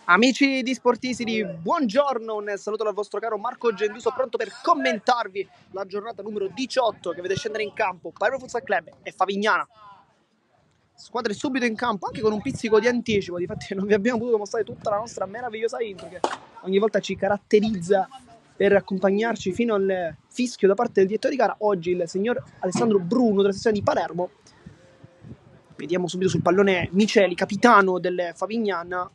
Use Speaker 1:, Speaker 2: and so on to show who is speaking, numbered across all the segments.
Speaker 1: Amici di Sportisidi, buongiorno, un saluto dal vostro caro Marco Genduso, pronto per commentarvi la giornata numero 18 che vede scendere in campo Palermo Futsal Club e Favignana. Squadre subito in campo, anche con un pizzico di anticipo, difatti non vi abbiamo potuto mostrare tutta la nostra meravigliosa intro che ogni volta ci caratterizza per accompagnarci fino al fischio da parte del direttore di gara. Oggi il signor Alessandro Bruno della sezione di Palermo. Vediamo subito sul pallone Miceli, capitano del Favignana.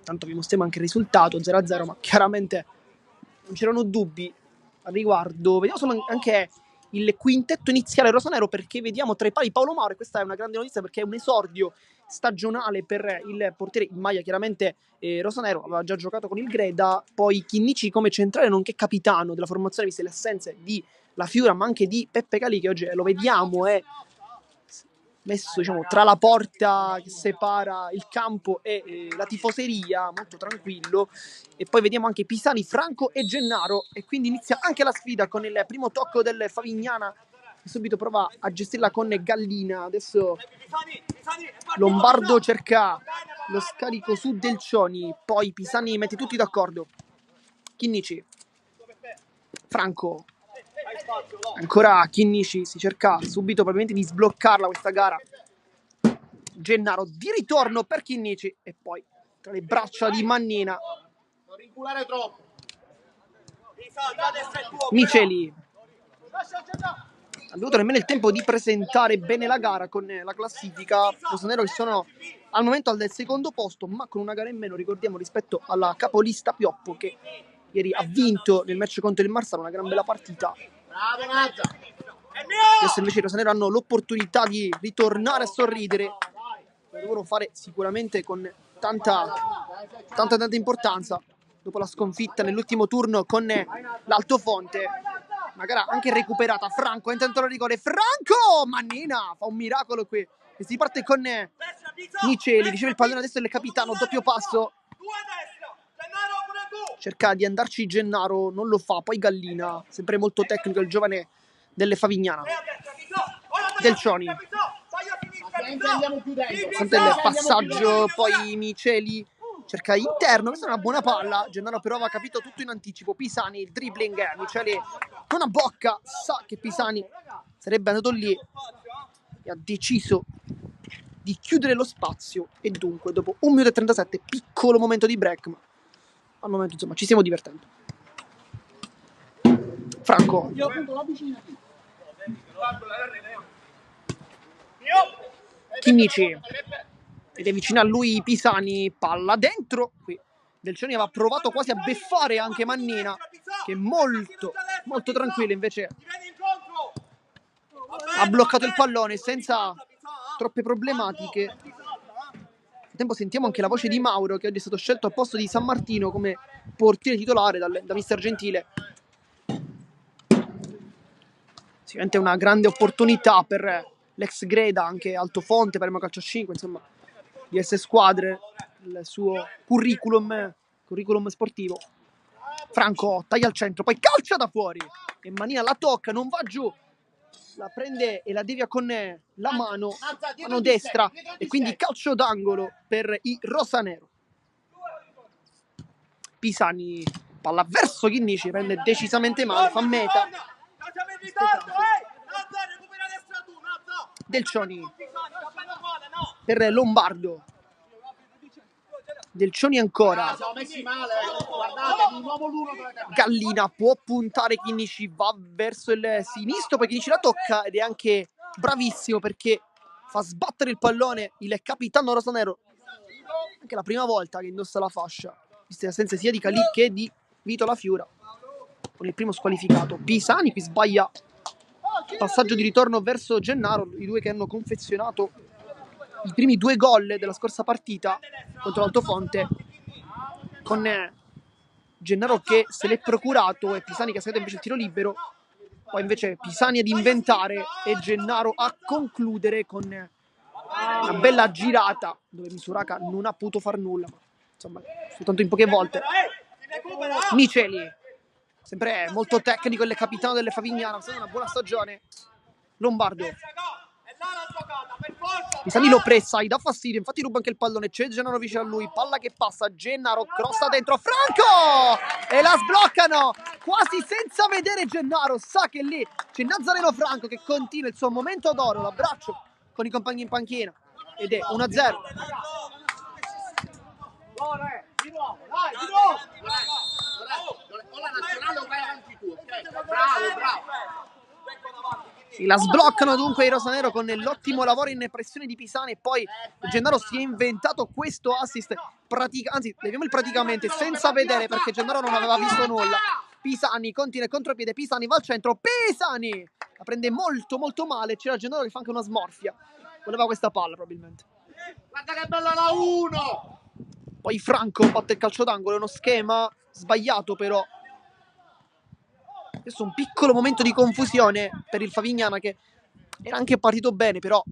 Speaker 1: Tanto vi mostriamo anche il risultato 0-0, ma chiaramente non c'erano dubbi al riguardo. Vediamo solo anche il quintetto iniziale rosanero, perché vediamo tra i pali Paolo Mauro, e questa è una grande notizia perché è un esordio stagionale per il portiere in maglia, chiaramente rosanero, aveva già giocato con il Greda. Poi Chinnici come centrale nonché capitano della formazione, viste le assenze di La Fiura ma anche di Peppe Calì, che oggi lo vediamo è messo, diciamo, tra la porta che separa il campo e la tifoseria, molto tranquillo. E poi vediamo anche Pisani, Franco e Gennaro, e quindi inizia anche la sfida con il primo tocco del Favignana che subito prova a gestirla con Gallina. Adesso Lombardo cerca lo scarico su Delcioni, poi Pisani mette tutti d'accordo. Chinnici, Franco, ancora Chinnici, si cerca subito probabilmente di sbloccarla questa gara. Gennaro di ritorno per Chinnici e poi tra le braccia di Mannina.
Speaker 2: Non rinculare troppo.
Speaker 1: Miceli. Ha avuto nemmeno il tempo di presentare bene la gara con la classifica. Rosanero che sono al momento al secondo posto, ma con una gara in meno, ricordiamo, rispetto alla capolista Pioppo, che ieri ha vinto nel match contro il Marsala, una gran bella partita.
Speaker 2: Bravo Nazza.
Speaker 1: Adesso invece i rosanero hanno l'opportunità di ritornare a sorridere. Lo devono fare sicuramente con tanta importanza dopo la sconfitta nell'ultimo turno con l'Altofonte. Una gara anche recuperata. Franco entra dentro il rigore. Franco! Mannina fa un miracolo qui. E si parte con Miceli. Riceve il pallone adesso il capitano. Doppio passo. Cerca di andarci Gennaro. Non lo fa. Poi Gallina. Sempre molto tecnico il giovane delle Favignana. Delcioni. Sempre il passaggio. Poi Miceli cerca interno. Questa è una buona palla. Gennaro però aveva capito tutto in anticipo. Pisani, il dribbling. Miceli con una bocca. Sa che Pisani sarebbe andato lì e ha deciso di chiudere lo spazio. E dunque dopo 1 minuto e 37, piccolo momento di break, ma al momento insomma ci stiamo divertendo. Franco. Chinnici. Ed è vicino a lui Pisani. Palla dentro. Qui Delcioni aveva provato quasi a beffare anche Mannina, che è molto tranquillo, invece ha bloccato il pallone senza troppe problematiche. Nel tempo sentiamo anche la voce di Mauro, che oggi è stato scelto al posto di San Martino come portiere titolare da mister Gentile. Sicuramente una grande opportunità per l'ex Greda, anche Altofonte, Palermo Calcio 5, insomma, diverse squadre, il suo curriculum sportivo. Franco taglia al centro, poi calcia da fuori e Mannina la tocca, non va giù, la prende e la devia con la mano destra, e quindi calcio d'angolo per i rosanero. Pisani, palla verso Chinnici, prende decisamente male, fa meta. Delcioni per Lombardo. Delcioni ancora. Gallina può puntare Chinnici, va verso il sinistro, poi Chinnici la tocca ed è anche bravissimo perché fa sbattere il pallone il capitano rosanero. Anche la prima volta che indossa la fascia, viste le assenze sia di Calì che di Vito La Fiura, con il primo squalificato. Pisani qui sbaglia passaggio di ritorno verso Gennaro, i due che hanno confezionato i primi 2 gol della scorsa partita contro l'Altofonte, con Gennaro che se l'è procurato e Pisani che ha seguito invece il tiro libero. Poi invece Pisani ad inventare e Gennaro a concludere con una bella girata dove Misuraka non ha potuto far nulla, ma insomma soltanto in poche volte. Miceli, sempre molto tecnico, il capitano delle Favignana, è stata una buona stagione. Lombardo Pisani lo pressa, gli dà fastidio, infatti ruba anche il pallone, c'è Gennaro vicino a lui, palla che passa, Gennaro crossa dentro, Franco! E la sbloccano, quasi senza vedere Gennaro, sa che lì c'è Nazareno Franco che continua il suo momento d'oro, l'abbraccio con i compagni in panchina, ed è 1-0.
Speaker 2: Di nuovo, dai, di nuovo! Con la nazionale vai avanti tu, ok? Bravo.
Speaker 1: Sì, la sbloccano dunque i rosanero con l'ottimo lavoro in pressione di Pisani e poi Gennaro si è inventato questo assist, anzi, leviamo il praticamente, senza vedere perché Gennaro non aveva visto nulla. Pisani continua il contropiede, Pisani va al centro, Pisani la prende molto molto male, c'era Gennaro che fa anche una smorfia, voleva questa palla probabilmente.
Speaker 2: Guarda che bella la 1!
Speaker 1: Poi Franco batte il calcio d'angolo, è uno schema sbagliato però. Adesso un piccolo momento di confusione per il Favignana che era anche partito bene, però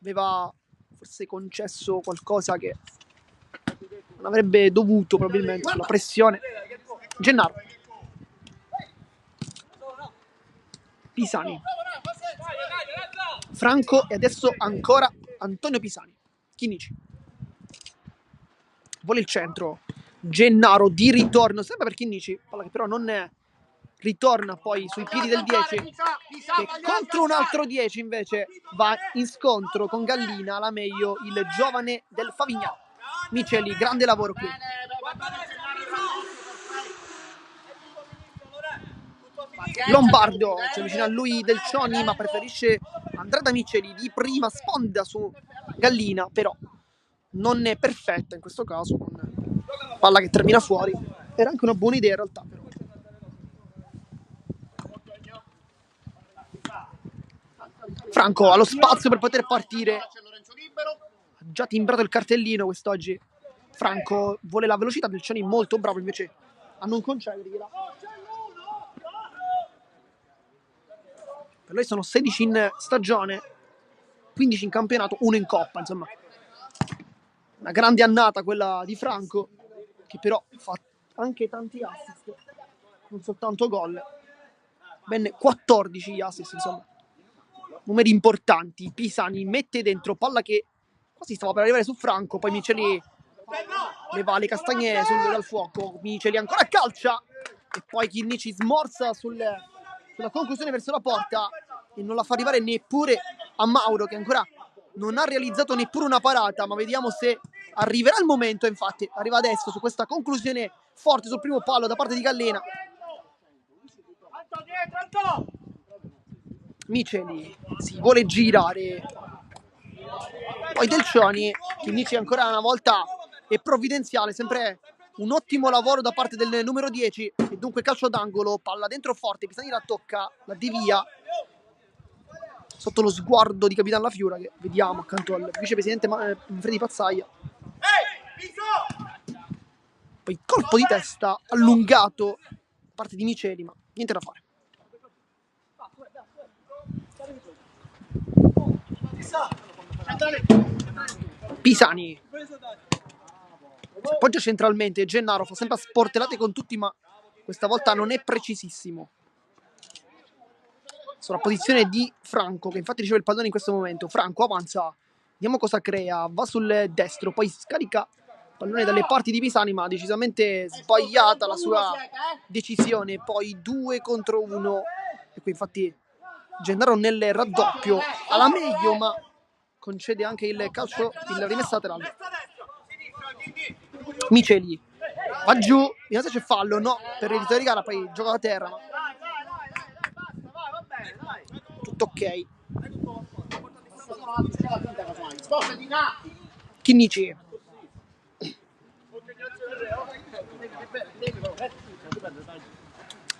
Speaker 1: aveva forse concesso qualcosa che non avrebbe dovuto probabilmente, la pressione. Gennaro. Pisani. Franco e adesso ancora Antonio Pisani. Chinici. Vuole il centro. Gennaro di ritorno, sempre per Chinici, palla che però non è. Ritorna poi sui piedi del 10 che contro un altro 10 invece va in scontro con Gallina, la meglio il giovane del Favignana. Miceli, grande lavoro qui. Lombardo, c'è vicino a lui Del Cioni ma preferisce andare da Miceli, di prima sponda su Gallina, però non è perfetta in questo caso, con palla che termina fuori. Era anche una buona idea in realtà però. Franco ha lo spazio per poter partire, ha già timbrato il cartellino quest'oggi. Franco vuole la velocità del Cioni, molto bravo invece a non concedergliela. Per lui sono 16 in stagione, 15 in campionato, 1 in coppa, insomma. Una grande annata quella di Franco, che però fa anche tanti assist, non soltanto gol. Ben 14 gli assist, insomma. Numeri importanti. Pisani mette dentro palla che quasi stava per arrivare su Franco, poi Miceli le va le castagne dal fuoco, Miceli ancora calcia e poi Chinnici smorza sulla conclusione verso la porta e non la fa arrivare neppure a Mauro, che ancora non ha realizzato neppure una parata, ma vediamo se arriverà il momento. Infatti arriva adesso su questa conclusione forte sul primo palo da parte di Gallina. Miceli si vuole girare, poi Del Cioni, Chinnici ancora una volta è provvidenziale, sempre un ottimo lavoro da parte del numero 10 e dunque calcio d'angolo, palla dentro forte, Pisani la tocca, la devia sotto lo sguardo di Capitan La Fiura, che vediamo accanto al vicepresidente Manfredi Pazzaia. Poi colpo di testa allungato da parte di Miceli, ma niente da fare. Pisani si appoggia centralmente, Gennaro fa sempre a sportellate con tutti, ma questa volta non è precisissimo. Sovrapposizione di Franco, che infatti riceve il pallone in questo momento. Franco avanza, vediamo cosa crea, va sul destro, poi scarica il pallone dalle parti di Pisani, ma decisamente sbagliata la sua decisione. Poi 2 contro 1 e qui infatti Gennaro nel raddoppio alla meglio, ma concede anche il calcio, il rimessa laterale. Miceli va giù, vediamo se c'è fallo, no, per il ritiro di gara, poi gioca a terra, ma tutto ok. Chinnici.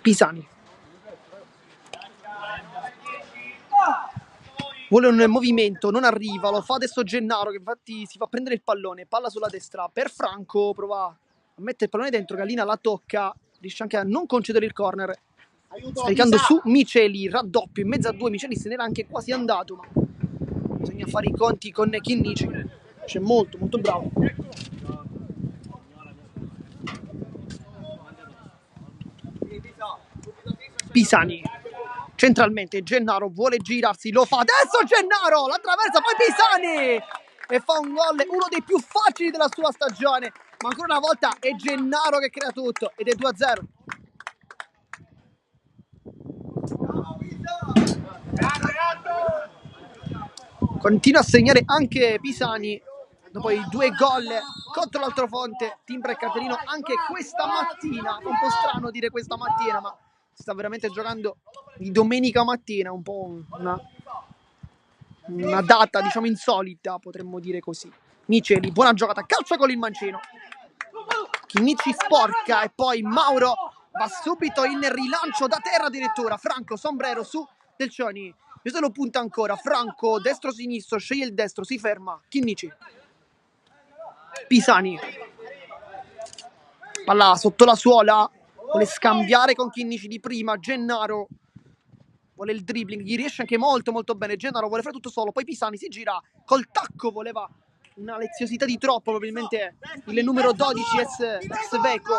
Speaker 1: Pisani. Vuole un movimento, non arriva, lo fa adesso Gennaro che infatti si fa prendere il pallone, palla sulla destra per Franco, prova a mettere il pallone dentro, Gallina la tocca, riesce anche a non concedere il corner, scaricando su Miceli, raddoppio in mezzo a 2, Miceli se n'era anche quasi andato, ma bisogna fare i conti con Chinnici, c'è molto molto bravo. Pisani Centralmente Gennaro vuole girarsi, lo fa adesso Gennaro, la traversa, poi Pisani e fa un gol, uno dei più facili della sua stagione, ma ancora una volta è Gennaro che crea tutto ed è 2-0. Continua a segnare anche Pisani dopo i 2 gol contro l'Altrofonte. Timbra e Caterino anche questa mattina, un po' strano dire questa mattina, ma si sta veramente giocando di domenica mattina, un po' una data diciamo insolita, potremmo dire così. Miceli, buona giocata, calcio con il mancino. Chinnici sporca e poi Mauro va subito in rilancio da terra addirittura. Franco, sombrero su Del Cioni. Io se lo punta ancora. Franco, destro-sinistro, sceglie il destro, si ferma. Chinnici. Pisani. Palla sotto la suola. Vuole scambiare con Chinnici di prima. Gennaro. Vuole il dribbling. Gli riesce anche molto molto bene. Gennaro vuole fare tutto solo. Poi Pisani si gira. Col tacco voleva una leziosità di troppo. Probabilmente il numero 12 ex Veco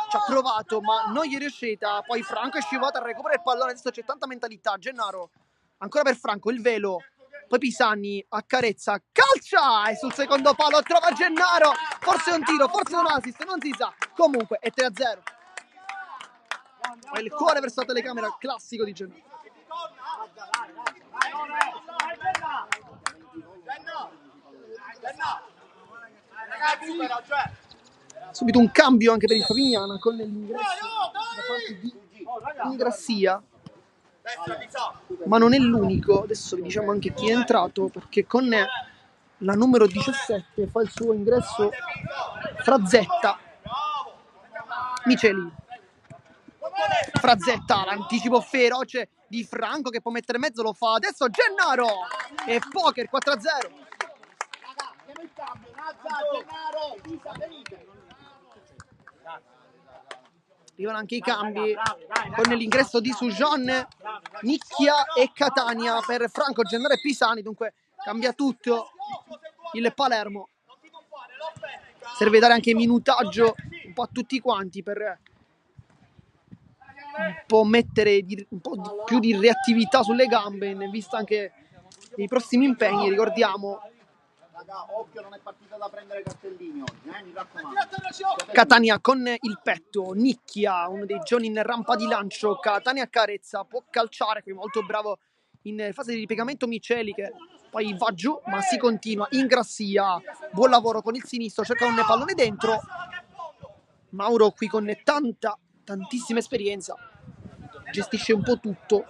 Speaker 1: ci ha provato ma non gli è riuscita. Poi Franco è scivolato a recuperare il pallone. Adesso c'è tanta mentalità. Gennaro ancora per Franco, il velo, poi Pisani accarezza, calcia e sul secondo palo trova Gennaro, forse un tiro, forse un assist, non si sa, comunque è 3-0. Il cuore verso la telecamera classico di Gennaro. Subito un cambio anche per il Favignana con l'ingresso da parte di Ingrassia, ma non è l'unico. Adesso vi diciamo anche chi è entrato, perché con la numero 17 fa il suo ingresso Frazzetta. Miceli, Frazzetta, l'anticipo feroce di Franco che può mettere in mezzo, lo fa adesso Gennaro e poker 4-0. Arrivano anche i cambi con l'ingresso di Sujan, Nicchia e Catania per Franco, Gennaro e Pisani. Dunque cambia tutto il Palermo. Serve dare anche minutaggio un po' a tutti quanti per un po' mettere un po' più di reattività sulle gambe in vista anche dei prossimi impegni. Ricordiamo
Speaker 2: occhio, non è partita da prendere cartellini oggi, mi raccomando.
Speaker 1: Catania con il petto, Nicchia, uno dei giovani in rampa di lancio. Catania carezza, può calciare, qui molto bravo in fase di ripiegamento Miceli che poi va giù, ma si continua. Ingrassia, buon lavoro con il sinistro, cerca un pallone dentro. Mauro qui con tantissima esperienza, gestisce un po' tutto.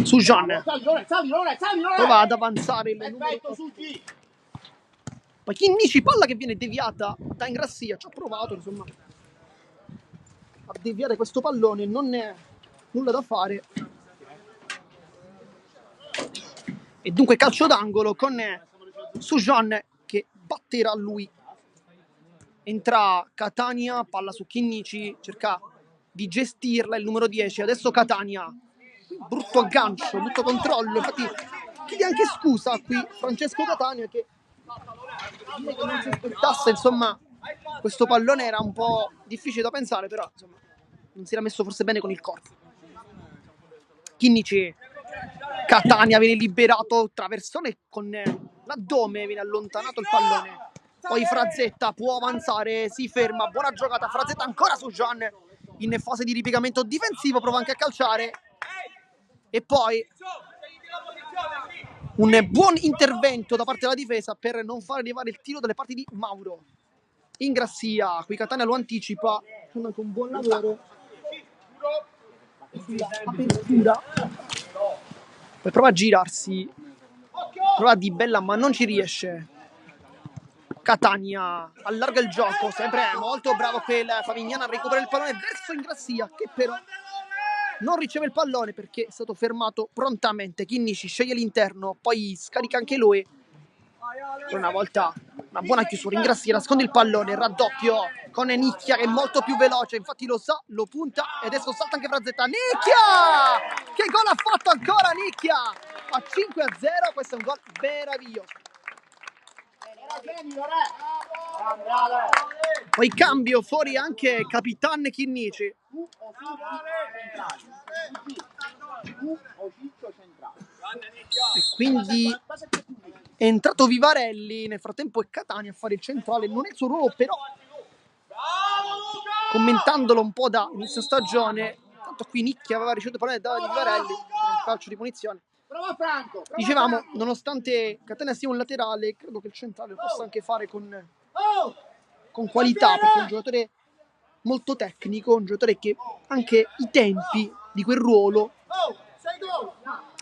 Speaker 1: Sujan prova ad avanzare il numero. Poi Chinnici, palla che viene deviata da Ingrassia, ci ha provato insomma a deviare questo pallone, non è nulla da fare. E dunque calcio d'angolo con Sujan che batterà lui. Entra Catania, palla su Chinnici, cerca di gestirla il numero 10. Adesso Catania, brutto aggancio, brutto controllo. Infatti chiede anche scusa qui Francesco Catania che non si aspettasse, insomma, questo pallone era un po' difficile da pensare, però insomma non si era messo forse bene con il corpo. Chinnici, Catania viene liberato, traversone con l'addome, viene allontanato il pallone. Poi Frazzetta può avanzare, si ferma, buona giocata, Frazzetta ancora su Gian in fase di ripiegamento difensivo, prova anche a calciare e poi un buon intervento da parte della difesa per non far arrivare il tiro dalle parti di Mauro. Ingrassia, qui Catania lo anticipa, con un buon lavoro sulla apertura. Poi prova a girarsi, prova Di Bella ma non ci riesce. Catania allarga il gioco, sempre molto bravo quel Favignana a recuperare il pallone verso Ingrassia che però non riceve il pallone perché è stato fermato prontamente. Chinnici sceglie l'interno, poi scarica anche lui. Per una volta una buona chiusura, Ingrassia nasconde il pallone, raddoppio con Nicchia che è molto più veloce, infatti lo sa, lo punta e adesso salta anche Frazzetta. Nicchia! Che gol ha fatto ancora Nicchia! A 5-0, questo è un gol meraviglioso. Poi cambio fuori anche Capitan Chinnici. E quindi è entrato Vivarelli. Nel frattempo è Catania a fare il centrale. Non è il suo ruolo, però commentandolo un po' da inizio stagione, tanto qui Nicchia aveva ricevuto pallone da Vivarelli per un calcio di punizione. Dicevamo, nonostante Catania sia un laterale, credo che il centrale lo possa anche fare con qualità, perché è un giocatore molto tecnico, un giocatore che anche i tempi di quel ruolo,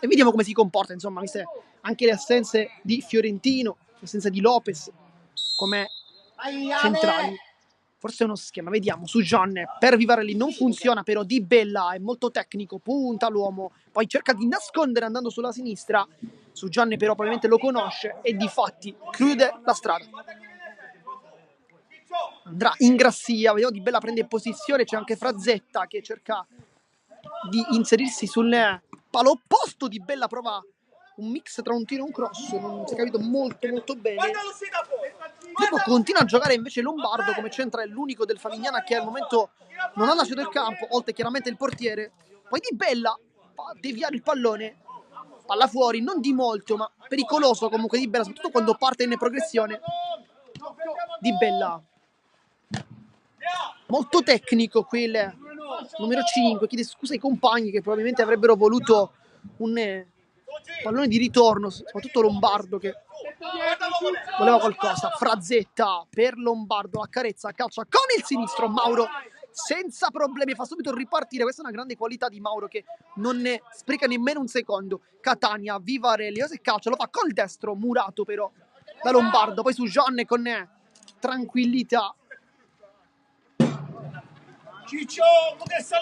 Speaker 1: e vediamo come si comporta, insomma, viste anche le assenze di Fiorentino, l'assenza di Lopez come centrali. Forse è uno schema, vediamo, su Gianne per Vivarelli non funziona, però Di Bella è molto tecnico, punta l'uomo, poi cerca di nascondere andando sulla sinistra, su Gianne però probabilmente lo conosce e di fatti chiude la strada. Andrà in Grassia, vediamo Di Bella prende posizione, c'è anche Frazzetta che cerca di inserirsi sul palo opposto. Di Bella prova un mix tra un tiro e un cross, non si è capito molto bene. Dopo continua a giocare invece Lombardo come centrale, l'unico del Favignana che al momento non ha lasciato il campo, oltre chiaramente il portiere. Poi Di Bella fa deviare il pallone, palla fuori, non di molto, ma pericoloso comunque Di Bella, soprattutto quando parte in progressione. Di Bella molto tecnico qui il numero 5, chiede scusa ai compagni che probabilmente avrebbero voluto un pallone di ritorno, soprattutto Lombardo che voleva qualcosa. Frazzetta per Lombardo, la carezza, calcia con il sinistro, Mauro senza problemi, fa subito ripartire. Questa è una grande qualità di Mauro che non ne spreca nemmeno un secondo. Catania, Vivarelli, e calcia, lo fa col destro, murato però da Lombardo, poi su Gianne con tranquillità.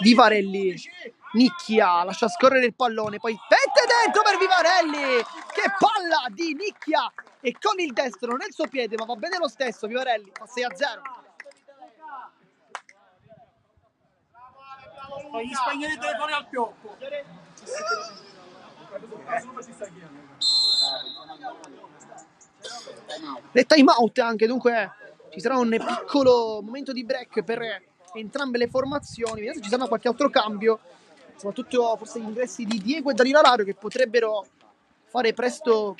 Speaker 1: Vivarelli, Nicchia lascia scorrere il pallone, poi mette dentro per Vivarelli, che palla di Nicchia, e con il destro non è il suo piede ma va bene lo stesso. Vivarelli fa 6-0.
Speaker 2: Gli spagnoli telefoni al pioppo.
Speaker 1: Le time out anche, dunque ci sarà un piccolo momento di break per entrambe le formazioni. Vediamo se ci sarà qualche altro cambio, soprattutto forse gli ingressi di Diego e Danilo Alario che potrebbero fare presto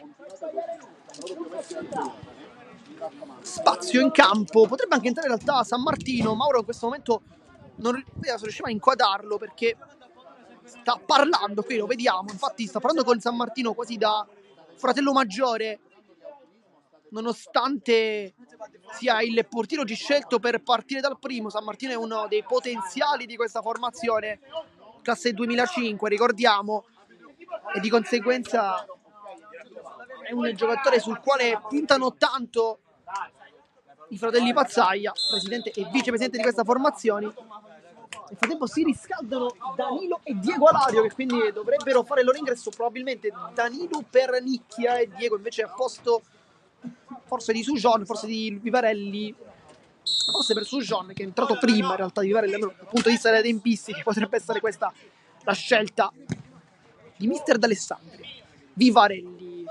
Speaker 1: spazio in campo. Potrebbe anche entrare in realtà San Martino. Mauro in questo momento non riusciva a inquadrarlo perché sta parlando, qui lo vediamo, infatti sta parlando con San Martino quasi da fratello maggiore, nonostante sia il portiere oggi scelto per partire dal primo. San Martino è uno dei potenziali di questa formazione, classe 2005, ricordiamo, e di conseguenza è un giocatore sul quale puntano tanto i fratelli Pazzaia, presidente e vicepresidente di questa formazione. Nel frattempo si riscaldano Danilo e Diego Alario, che quindi dovrebbero fare il loro ingresso. Probabilmente Danilo per Nicchia e Diego invece a posto forse di Sujon, forse di Vivarelli, forse per Sujon che è entrato prima in realtà di Vivarelli. Dal punto di vista delle tempistiche potrebbe essere questa la scelta di mister D'Alessandria. Vivarelli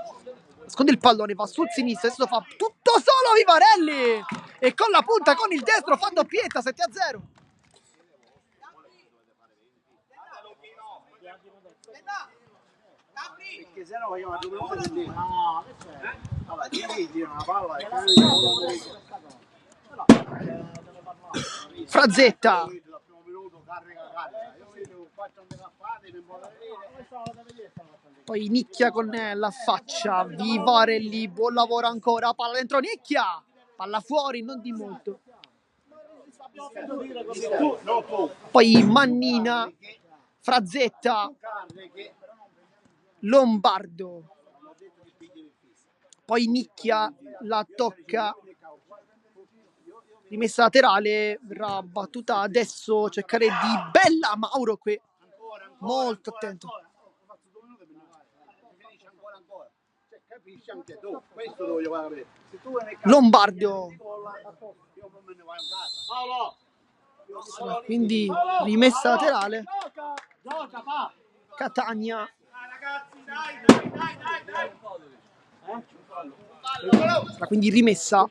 Speaker 1: nasconde il pallone, va sul sinistro, adesso fa tutto solo Vivarelli e con la punta con il destro fa doppietta, 7-0.
Speaker 2: Perché se no vogliamo una palla
Speaker 1: Frazzetta, poi Nicchia con la faccia, Vivarelli, buon lavoro ancora, palla dentro Nicchia, palla fuori, non di molto. Poi Mannina, Frazzetta, Lombardo, poi Nicchia la tocca, rimessa laterale, verrà battuta adesso, cercare Di Bella, Mauro qui molto attento. Lombardo, quindi rimessa laterale. Catania Sarà quindi rimessa.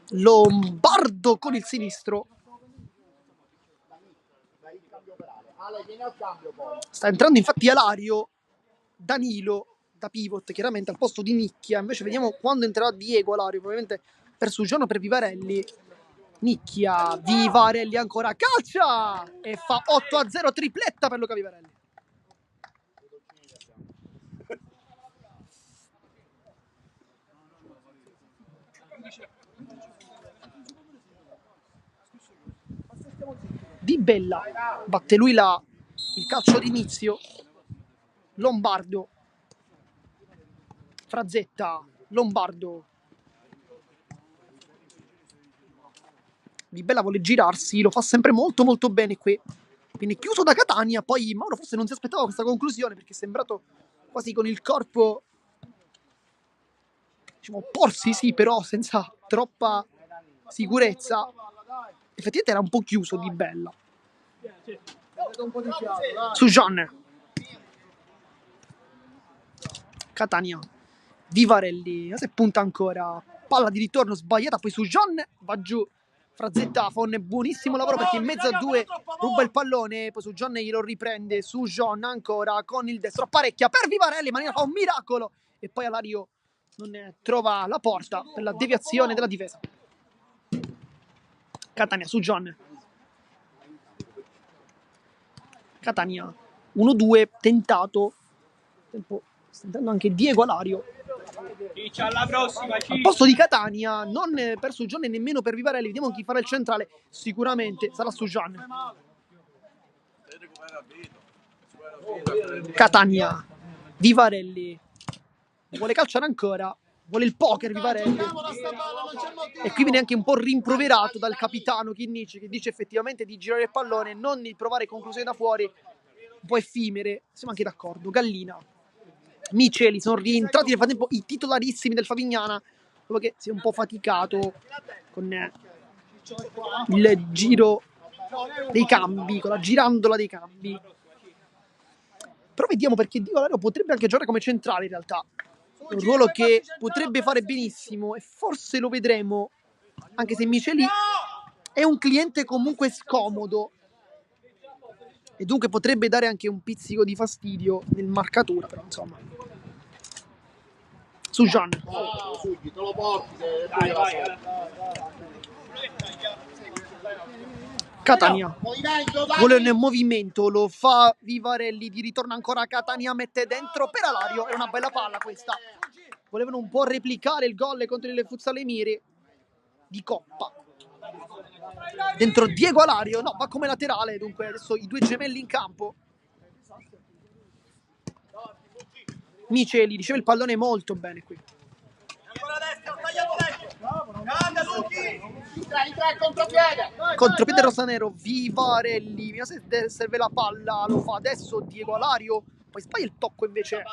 Speaker 1: Lombardo con il sinistro. Sta entrando infatti Alario. Danilo da pivot, chiaramente al posto di Nicchia. Invece vediamo quando entrerà Diego Alario, probabilmente per Sugiano, per Vivarelli. Nicchia, Vivarelli ancora, calcia! E fa 8-0, tripletta per Luca Vivarelli. Di Bella, batte lui il calcio d'inizio. Lombardo, Frazzetta, Lombardo. Di Bella vuole girarsi, lo fa sempre molto molto bene qui. Viene chiuso da Catania, poi Mauro forse non si aspettava questa conclusione perché è sembrato quasi con il corpo, diciamo, porsi sì, però senza troppa sicurezza. Effettivamente era un po' chiuso Di Bella. Su Gian. Catania. Vivarelli, se punta ancora. Palla di ritorno sbagliata, poi su Gian va giù. Frazzetta fa un buonissimo lavoro perché in mezzo a due ruba il pallone, poi su Gian glielo riprende. Su Gian ancora con il destro, apparecchia per Vivarelli, Manina fa un miracolo e poi Alario non trova la porta per la deviazione della difesa. Catania su Gian. Catania 1-2, tentato. Tempo, sta entrando anche Diego Alario. Al posto di Catania, non per Sugian e nemmeno per Vivarelli. Vediamo chi farà il centrale. Sicuramente sarà Sugian. Catania, Vivarelli vuole calciare ancora, vuole il poker Vivarelli, e qui viene anche un po' rimproverato dal capitano Chinnici, che dice effettivamente di girare il pallone, non di provare conclusioni da fuori un po' effimere. Siamo anche d'accordo. Gallina, Miceli sono rientrati nel frattempo i titolarissimi del Favignana dopo che si è un po' faticato con il giro dei cambi, con la girandola dei cambi. Però vediamo, perché Diego Alario potrebbe anche giocare come centrale in realtà, un ruolo che potrebbe fare benissimo e forse lo vedremo, anche se Miceli è un cliente comunque scomodo e dunque potrebbe dare anche un pizzico di fastidio nel marcatura, però insomma. Su Gian. Catania vuole un movimento, lo fa Vivarelli, di ritorno ancora Catania, mette dentro per Alario, è una bella palla questa. Volevano un po' replicare il gol contro il Futsal Emiri di Coppa. Dentro Diego Alario, no, va come laterale, dunque adesso i due gemelli in campo. Miceli riceve il pallone molto bene qui. Contropiede rosanero, Vivarelli, se serve la palla lo fa adesso Diego Alario, poi sbaglia il tocco invece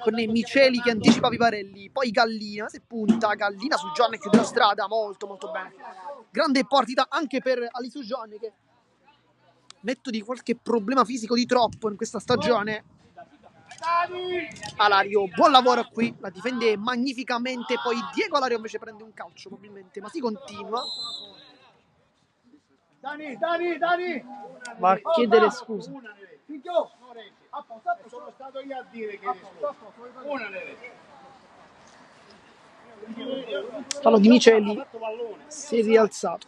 Speaker 1: con Miceli che anticipa Vivarelli, poi Gallina, se punta Gallina su Gian e chiude la strada molto molto bene. Grande partita anche per Ali Sugian, che netto di qualche problema fisico di troppo in questa stagione. Alario, buon lavoro qui, la difende magnificamente, poi Diego Alario invece prende un calcio probabilmente, ma si continua.
Speaker 2: Dani.
Speaker 1: Va a chiedere scusa.
Speaker 2: Sono stato io a dire che una
Speaker 1: Fallo di Miceli, si è rialzato.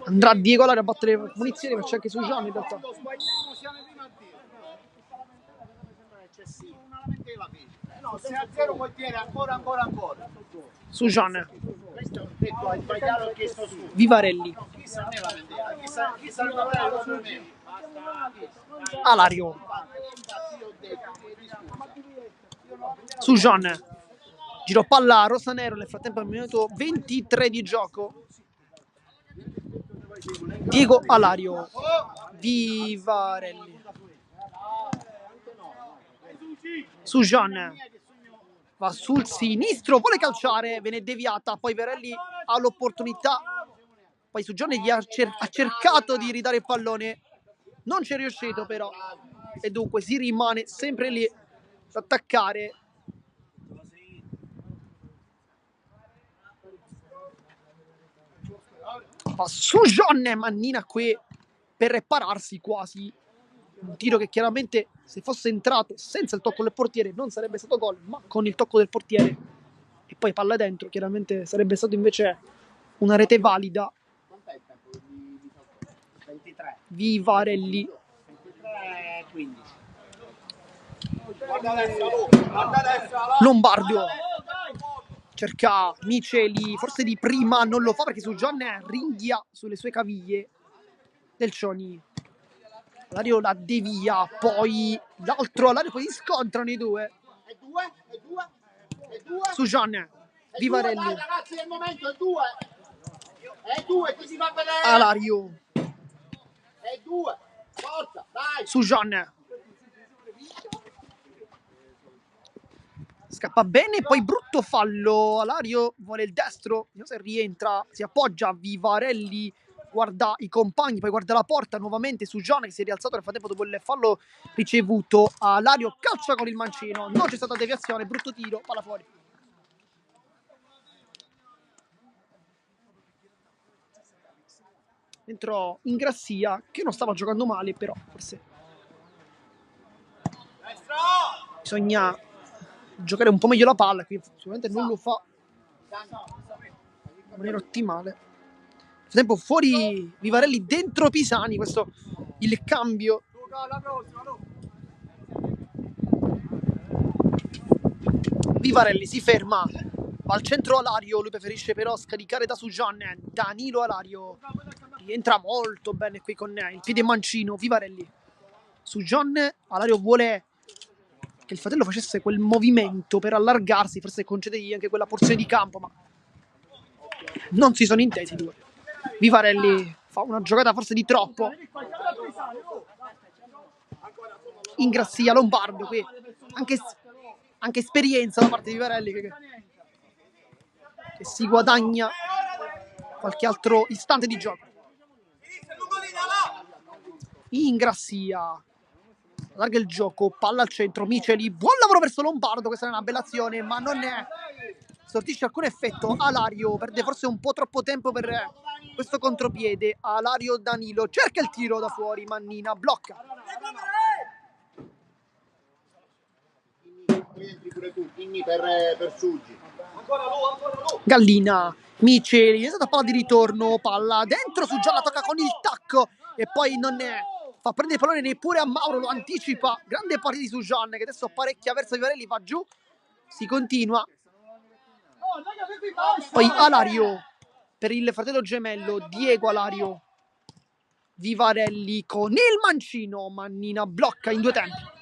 Speaker 1: Andrà Diego Alario a battere le munizioni, ma c'è anche su Gian in realtà.
Speaker 2: No, se a zero vuol dire ancora.
Speaker 1: Su Gian.
Speaker 2: Questo ho detto, hai sbagliato che sto su.
Speaker 1: Vivarelli. Alario. Su Gian. Giro palla a Rosanero, nel frattempo al minuto 23 di gioco. Diego Alario. Vivarelli. Su Gian. Va sul sinistro, vuole calciare, viene deviata, poi Verelli ha l'opportunità Poi su Johnny ha cercato di ridare il pallone, non ci è riuscito però, e dunque si rimane sempre lì ad attaccare. Va su John, Mannina qui per repararsi quasi. Un tiro che chiaramente, se fosse entrato senza il tocco del portiere, non sarebbe stato gol, ma con il tocco del portiere e poi palla dentro, chiaramente sarebbe stato invece una rete valida.
Speaker 2: Quant'è il tempo di 23?
Speaker 1: Vivarelli.
Speaker 2: 23, 15. Guarda destra,
Speaker 1: Lombardo cerca Miceli, forse di prima non lo fa perché su John ringhia sulle sue caviglie del Cioni. Alario la devia, poi l'altro Alario, poi si scontrano i due.
Speaker 2: E due?
Speaker 1: Su John, Vivarelli.
Speaker 2: Dai, ragazzi, è il momento, è due, chi si va a vedere?
Speaker 1: Alario.
Speaker 2: È due, forza, dai.
Speaker 1: Su John. Scappa bene, poi brutto fallo. Alario vuole il destro, non so se rientra, si appoggia a Vivarelli, guarda i compagni, poi guarda la porta nuovamente su John che si è rialzato nel frattempo dopo il fallo ricevuto. Alario calcia con il mancino, non c'è stata deviazione, brutto tiro, palla fuori. Entrò Ingrassia che non stava giocando male, però forse bisogna giocare un po' meglio la palla, qui sicuramente non lo fa in maniera ottimale. Nel frattempo fuori Vivarelli, dentro Pisani, questo il cambio. Vivarelli si ferma, va al centro Alario, lui preferisce però scaricare da Sujan. Danilo Alario rientra molto bene qui con il piede mancino. Vivarelli su John, Alario vuole che il fratello facesse quel movimento per allargarsi, forse concedergli anche quella porzione di campo, ma non si sono intesi i due. Vivarelli fa una giocata forse di troppo. Ingrassia, Lombardo qui, anche esperienza da parte di Vivarelli che si guadagna qualche altro istante di gioco. Ingrassia allarga il gioco, palla al centro, Miceli, buon lavoro verso Lombardo, questa è una bella azione, ma non è, sortisce alcun effetto. Alario perde forse un po' troppo tempo per questo contropiede. Alario, Danilo cerca il tiro da fuori, Mannina blocca.
Speaker 2: Quindi per Suggi.
Speaker 1: Gallina, Miceli, è stata palla di ritorno, palla dentro su Gialla, tocca con il tacco e poi non è, fa prendere il pallone neppure a Mauro, lo anticipa. Grande partita di Sujan che adesso apparecchia verso Vivarelli, va giù, si continua. Poi Alario per il fratello gemello Diego Alario. Vivarelli con il mancino, Mannina blocca in due tempi.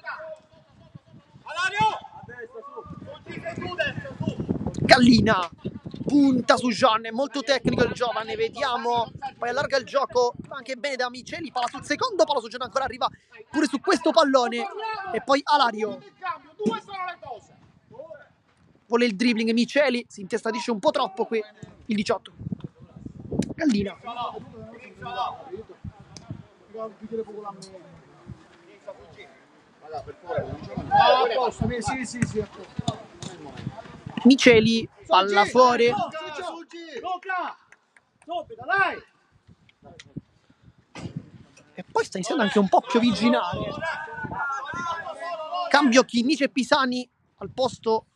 Speaker 1: Gallina punta su Gian, è molto tecnico il giovane, vediamo, poi allarga il gioco anche bene da Miceli, palla sul secondo palo su Gian, ancora arriva pure su questo pallone e poi Alario vuole il dribbling, Miceli si intestadisce un po' troppo qui il 18. Gallina Miceli, palla fuori. E poi sta iniziando anche un po' a piovigginare. Cambio Chinnici e Pisani al posto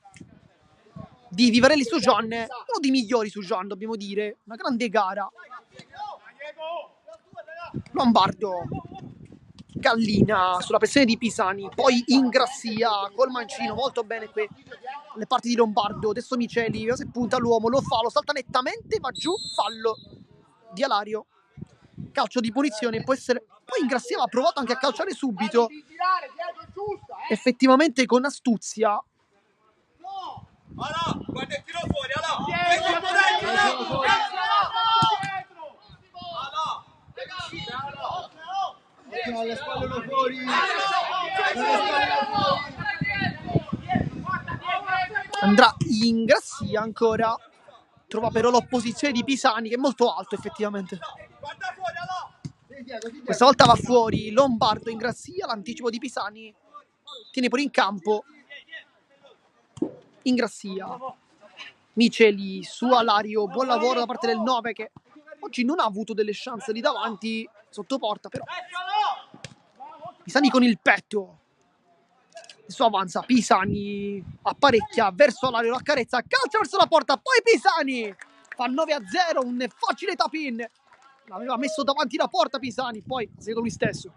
Speaker 1: di Vivarelli su Gian, uno dei migliori su Gian, dobbiamo dire, una grande gara. Lombardo, Gallina sulla pressione di Pisani, poi Ingrassia col mancino, molto bene qui le parti di Lombardo. Adesso Miceli se punta l'uomo, lo fa, lo salta nettamente, va giù, fallo di Alario, calcio di punizione, può essere. Poi Ingrassia ha provato anche a calciare subito, effettivamente con astuzia.
Speaker 3: Guarda il tiro fuori,
Speaker 1: Andrà Ingrassia ancora. trova però l'opposizione di Pisani, che è molto alto effettivamente. Questa volta va fuori Lombardo, Ingrassia, l'anticipo di Pisani tiene pure in campo Ingrassia. Miceli su Alario, buon lavoro da parte del 9 che oggi non ha avuto delle chance lì davanti sotto porta, però Pisani con il petto. Adesso avanza Pisani, apparecchia verso Alario, la carezza, calcia verso la porta, poi Pisani fa 9-0, un facile tap-in. L'aveva messo davanti la porta Pisani, poi ha segnato lui stesso.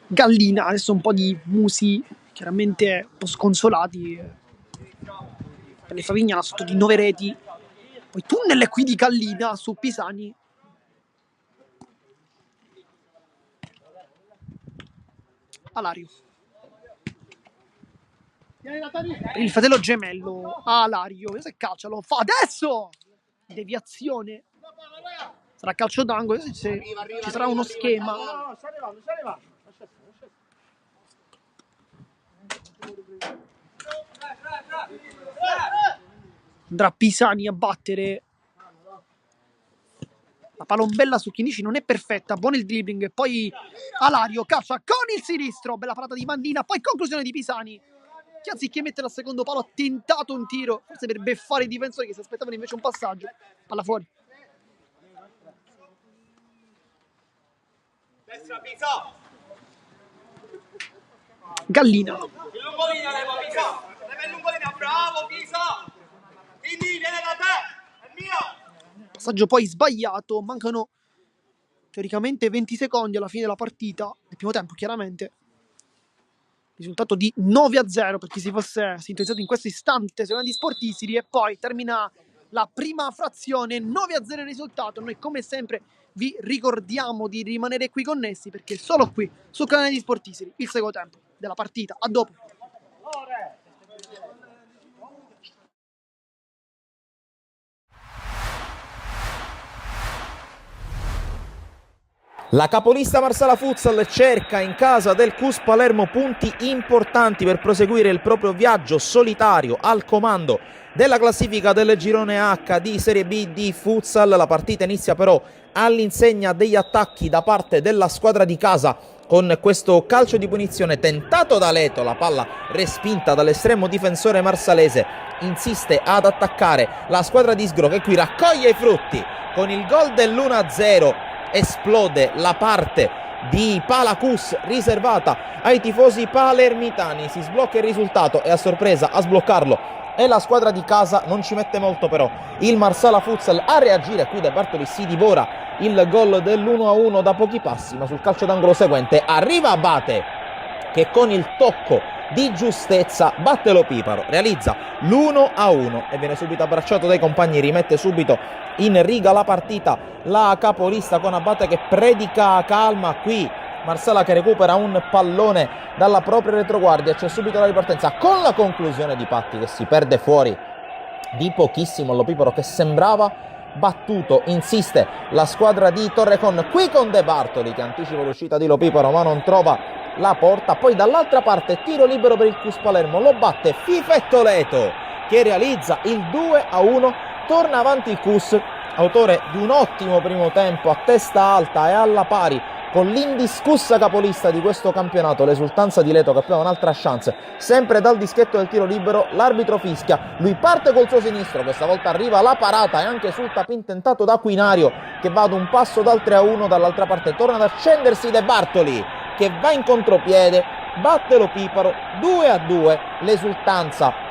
Speaker 1: Gallina, adesso un po' di musi chiaramente un po' sconsolati per le Favignana sotto di 9 reti. Poi tunnel qui di Gallina su Pisani. Alario. Il fratello gemello Alario. Questo è calcio, lo fa adesso! Deviazione. Sarà calcio d'angolo, se ci sarà uno schema.
Speaker 2: No, sta arrivando.
Speaker 1: Andrà Pisani a battere. La palombella su Chinici non è perfetta, buono il dribbling, poi Alario calcia con il sinistro, bella parata di Mandina, poi conclusione di Pisani che anziché mettere al secondo palo ha tentato un tiro, forse per beffare i difensori che si aspettavano invece un passaggio, palla fuori. Gallina.
Speaker 2: Il lungolina leva Pisa. Leva il lungolina, bravo Pisa. Quindi viene da te, è mio.
Speaker 1: Passaggio poi sbagliato, mancano teoricamente 20 secondi alla fine della partita, nel primo tempo chiaramente. Risultato di 9-0 per chi si fosse sintonizzato in questo istante, secondi sportisti, e poi termina la prima frazione, 9-0 il risultato. Noi come sempre vi ricordiamo di rimanere qui connessi perché solo qui sul canale di Sportisiri il secondo tempo della partita. A dopo.
Speaker 3: La capolista Marsala Futsal cerca in casa del CUS Palermo punti importanti per proseguire il proprio viaggio solitario al comando della classifica del girone H di Serie B di Futsal. La partita inizia però all'insegna degli attacchi da parte della squadra di casa con questo calcio di punizione tentato da Leto, la palla respinta dall'estremo difensore marsalese. Insiste ad attaccare la squadra di Sgro che qui raccoglie i frutti con il gol dell'1-0. Esplode la parte di Palacus riservata ai tifosi palermitani, si sblocca il risultato e a sorpresa a sbloccarlo è la squadra di casa. Non ci mette molto però il Marsala Futsal a reagire, qui De Bartoli si divora il gol dell'1-1 da pochi passi, ma sul calcio d'angolo seguente arriva Abate che con il tocco di giustezza batte Lo Piparo, realizza l'1-1 e viene subito abbracciato dai compagni, rimette subito in riga la partita la capolista con Abate che predica calma. Qui Marsala che recupera un pallone dalla propria retroguardia, c'è subito la ripartenza con la conclusione di Patti che si perde fuori di pochissimo. Lo Piparo che sembrava battuto, insiste la squadra di Torrecon qui con De Bartoli che anticipa l'uscita di Lo Piparo ma non trova la porta. Poi dall'altra parte tiro libero per il CUS Palermo, lo batte Fifetto Leto che realizza il 2-1. Torna avanti il CUS, autore di un ottimo primo tempo a testa alta e alla pari con l'indiscussa capolista di questo campionato, l'esultanza di Leto che aveva un'altra chance sempre dal dischetto del tiro libero. L'arbitro fischia, lui parte col suo sinistro, questa volta arriva la parata e anche sul tap-in tentato da Quinario che va ad un passo dal 3-1. Dall'altra parte torna ad accendersi De Bartoli che va in contropiede, batte Lo Piparo 2-2. L'esultanza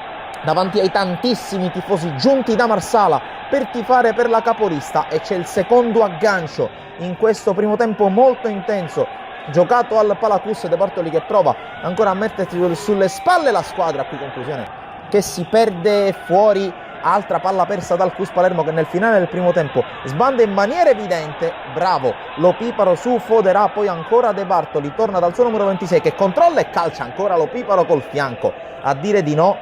Speaker 3: davanti ai tantissimi tifosi giunti da Marsala per tifare per la capolista, e c'è il secondo aggancio in questo primo tempo molto intenso giocato al Palacus. De Bartoli che prova ancora a mettersi sulle spalle la squadra, qui conclusione che si perde fuori. Altra palla persa dal CUS Palermo che nel finale del primo tempo sbanda in maniera evidente. Bravo Lo Piparo su Foderà, poi ancora De Bartoli, torna dal suo numero 26 che controlla e calcia ancora Lo Piparo col fianco a dire di no.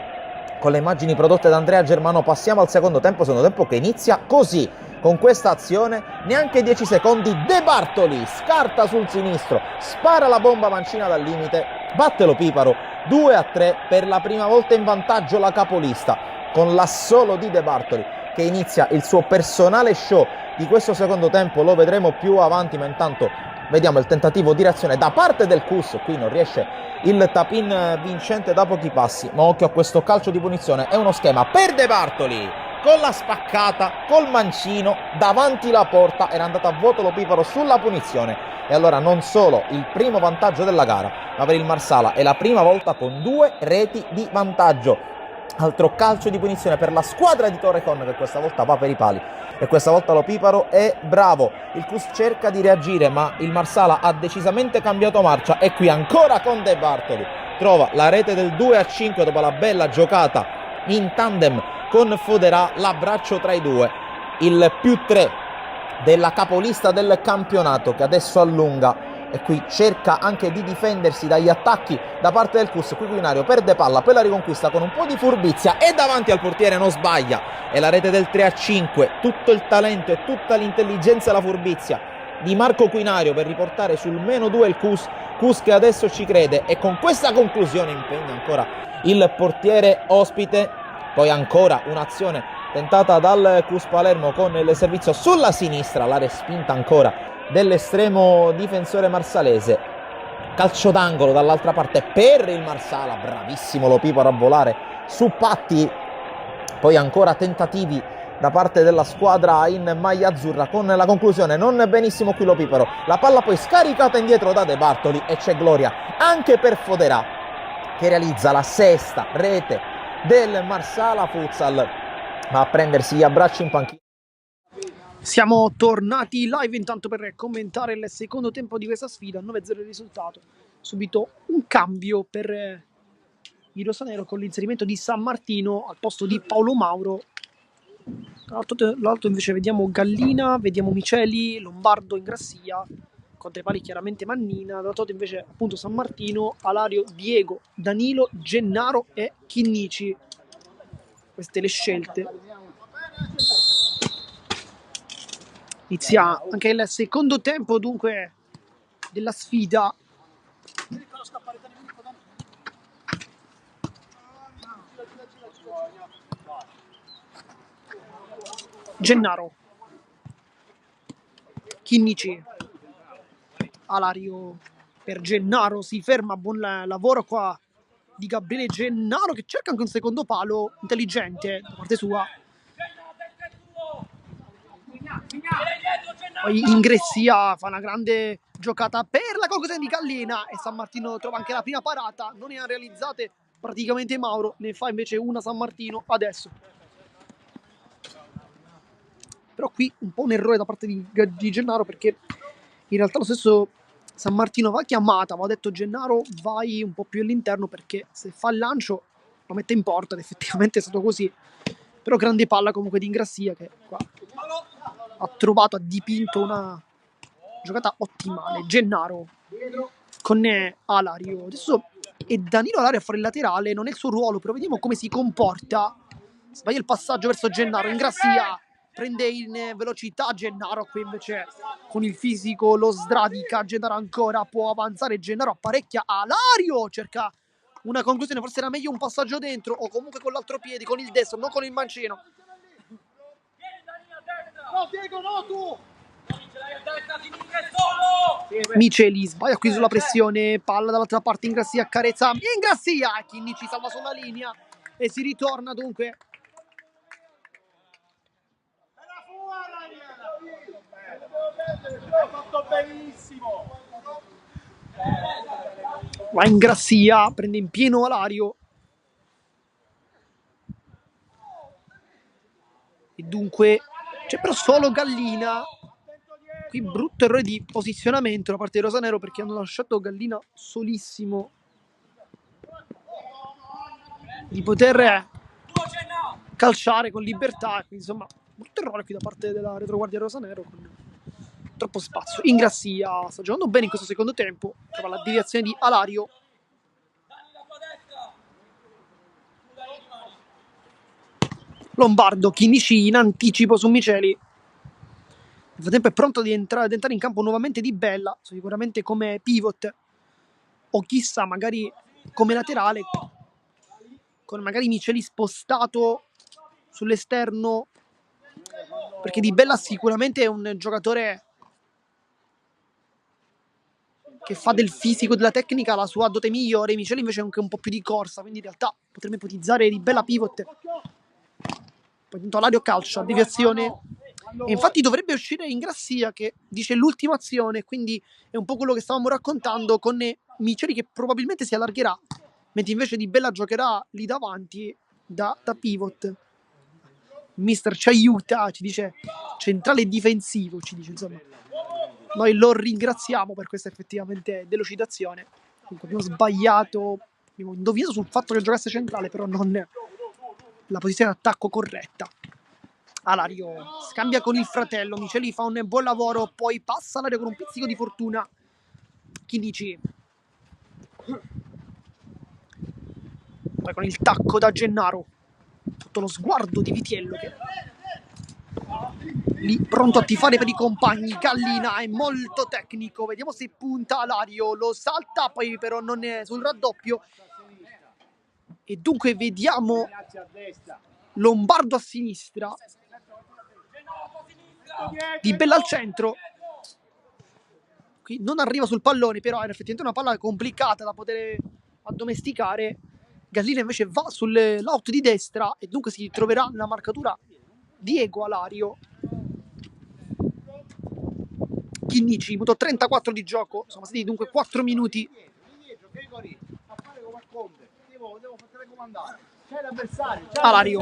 Speaker 3: Con le immagini prodotte da Andrea Germano passiamo al secondo tempo che inizia così con questa azione, neanche 10 secondi, De Bartoli scarta sul sinistro, spara la bomba mancina dal limite, batte Lo Piparo 2-3, per la prima volta in vantaggio la capolista, con l'assolo di De Bartoli che inizia il suo personale show di questo secondo tempo. Lo vedremo più avanti, ma intanto vediamo il tentativo di reazione da parte del Cus. Qui non riesce il tap-in vincente da pochi passi, ma occhio a questo calcio di punizione, è uno schema per De Bartoli, con la spaccata, col mancino, davanti la porta, era andato a vuoto Lo Piparo sulla punizione, e allora non solo il primo vantaggio della gara, ma per il Marsala è la prima volta con 2 reti di vantaggio. Altro calcio di punizione per la squadra di Torrecon, che questa volta va per i pali, e questa volta Lo Piparo è bravo. Il Cus cerca di reagire, ma il Marsala ha decisamente cambiato marcia, e qui ancora con De Bartoli trova la rete del 2-5 dopo la bella giocata in tandem con Foderà, l'abbraccio tra i due, il +3 della capolista del campionato, che adesso allunga e qui cerca anche di difendersi dagli attacchi da parte del Cus. Qui Quinario perde palla, poi la riconquista con un po' di furbizia e davanti al portiere non sbaglia, e la rete del 3-5, tutto il talento e tutta l'intelligenza e la furbizia di Marco Quinario per riportare sul -2 il Cus che adesso ci crede, e con questa conclusione impegna ancora il portiere ospite. Poi ancora un'azione tentata dal Cus Palermo con il servizio sulla sinistra, la respinta ancora dell'estremo difensore marsalese. Calcio d'angolo dall'altra parte per il Marsala, bravissimo Lo Piparo a volare su Patti. Poi ancora tentativi da parte della squadra in maglia azzurra, con la conclusione non benissimo qui Lo Piparo, la palla poi scaricata indietro da De Bartoli, e c'è gloria anche per Foderà, che realizza la 6ª rete del Marsala Futsal, ma a prendersi gli abbracci in panchina.
Speaker 1: Siamo tornati live intanto per commentare il secondo tempo di questa sfida. 9-0 il risultato. Subito un cambio per il rosanero con l'inserimento di San Martino al posto di Paolo Mauro. Dall'alto invece vediamo Gallina, vediamo Miceli, Lombardo, Ingrassia, contro i pali chiaramente Mannina. Dall'altro invece appunto San Martino, Alario, Diego, Danilo, Gennaro e Chinnici. Queste le scelte. Inizia anche il secondo tempo dunque della sfida. Gennaro, Chinnici, Alario per Gennaro, si ferma, buon lavoro qua di Gabriele Gennaro, che cerca anche un secondo palo intelligente da parte sua. Poi Ingressia fa una grande giocata per la conclusione di Gallina, e San Martino trova anche la prima parata, non ne ha realizzate praticamente Mauro, ne fa invece una San Martino adesso. Però qui un po' un errore da parte di Gennaro, perché in realtà lo stesso San Martino va chiamata, ma ha detto Gennaro vai un po' più all'interno, perché se fa il lancio lo mette in porta, ed effettivamente è stato così. Però grande palla comunque di Ingrassia, che qua ha trovato, ha dipinto una giocata ottimale. Gennaro con Alario, adesso è Danilo Alario a fare il laterale, non è il suo ruolo, però vediamo come si comporta. Sbaglia il passaggio verso Gennaro, Ingrassia prende in velocità Gennaro, qui invece con il fisico lo sradica. Gennaro ancora può avanzare, Gennaro apparecchia, Alario cerca una conclusione, forse era meglio un passaggio dentro, o comunque con l'altro piede, con il destro, non con il mancino.
Speaker 2: No, Diego, no, tu!
Speaker 1: Miceli sbaglia qui sulla pressione, palla dall'altra parte, Ingrassia accarezza, Ingrassia, Chinnici salva sulla linea e si ritorna dunque.
Speaker 2: Hai fatto benissimo!
Speaker 1: Va Ingrassia, prende in pieno Alario. E dunque c'è però solo Gallina. Qui brutto errore di posizionamento da parte di rosanero, perché hanno lasciato Gallina solissimo di poter calciare con libertà. Quindi insomma brutto errore qui da parte della retroguardia rosanero, con troppo spazio. Ingrassia sta giocando bene in questo secondo tempo, trova la deviazione di Alario. Lombardo, Chinnici in anticipo su Miceli. frattempo è pronto ad entrare in campo nuovamente Di Bella, sicuramente come pivot o chissà magari come laterale, con magari Miceli spostato sull'esterno, perché Di Bella sicuramente è un giocatore che fa del fisico e della tecnica la sua dote migliore. Miceli invece è anche un po' più di corsa, quindi in realtà potremmo ipotizzare Di Bella pivot. Poi intanto Alario calcia, deviazione, e infatti dovrebbe uscire Ingrassia che dice l'ultima azione, quindi è un po' quello che stavamo raccontando con Miceli che probabilmente si allargherà, mentre invece Di Bella giocherà lì davanti da pivot. Mister ci aiuta, ci dice centrale difensivo, ci dice, insomma. Noi lo ringraziamo per questa effettivamente delucidazione. Comunque abbiamo sbagliato, abbiamo indovinato sul fatto che giocasse centrale, però non la posizione d'attacco corretta. Alario scambia con il fratello, Miceli fa un buon lavoro, poi passa Alario con un pizzico di fortuna. Chinnici. Poi con il tacco da Gennaro. Sotto lo sguardo di Vitiello che lì pronto a tifare per i compagni. Gallina è molto tecnico, vediamo se punta Alario, lo salta, poi però non è sul raddoppio. E dunque vediamo Lombardo a sinistra, Di Bella al centro. Qui non arriva sul pallone, però è effettivamente una palla complicata da poter addomesticare. Gallina invece va sull'out di destra e dunque si troverà nella marcatura Diego Alario. Chinnici, minuto 34 di gioco, sono passati dunque 4 minuti. Alario,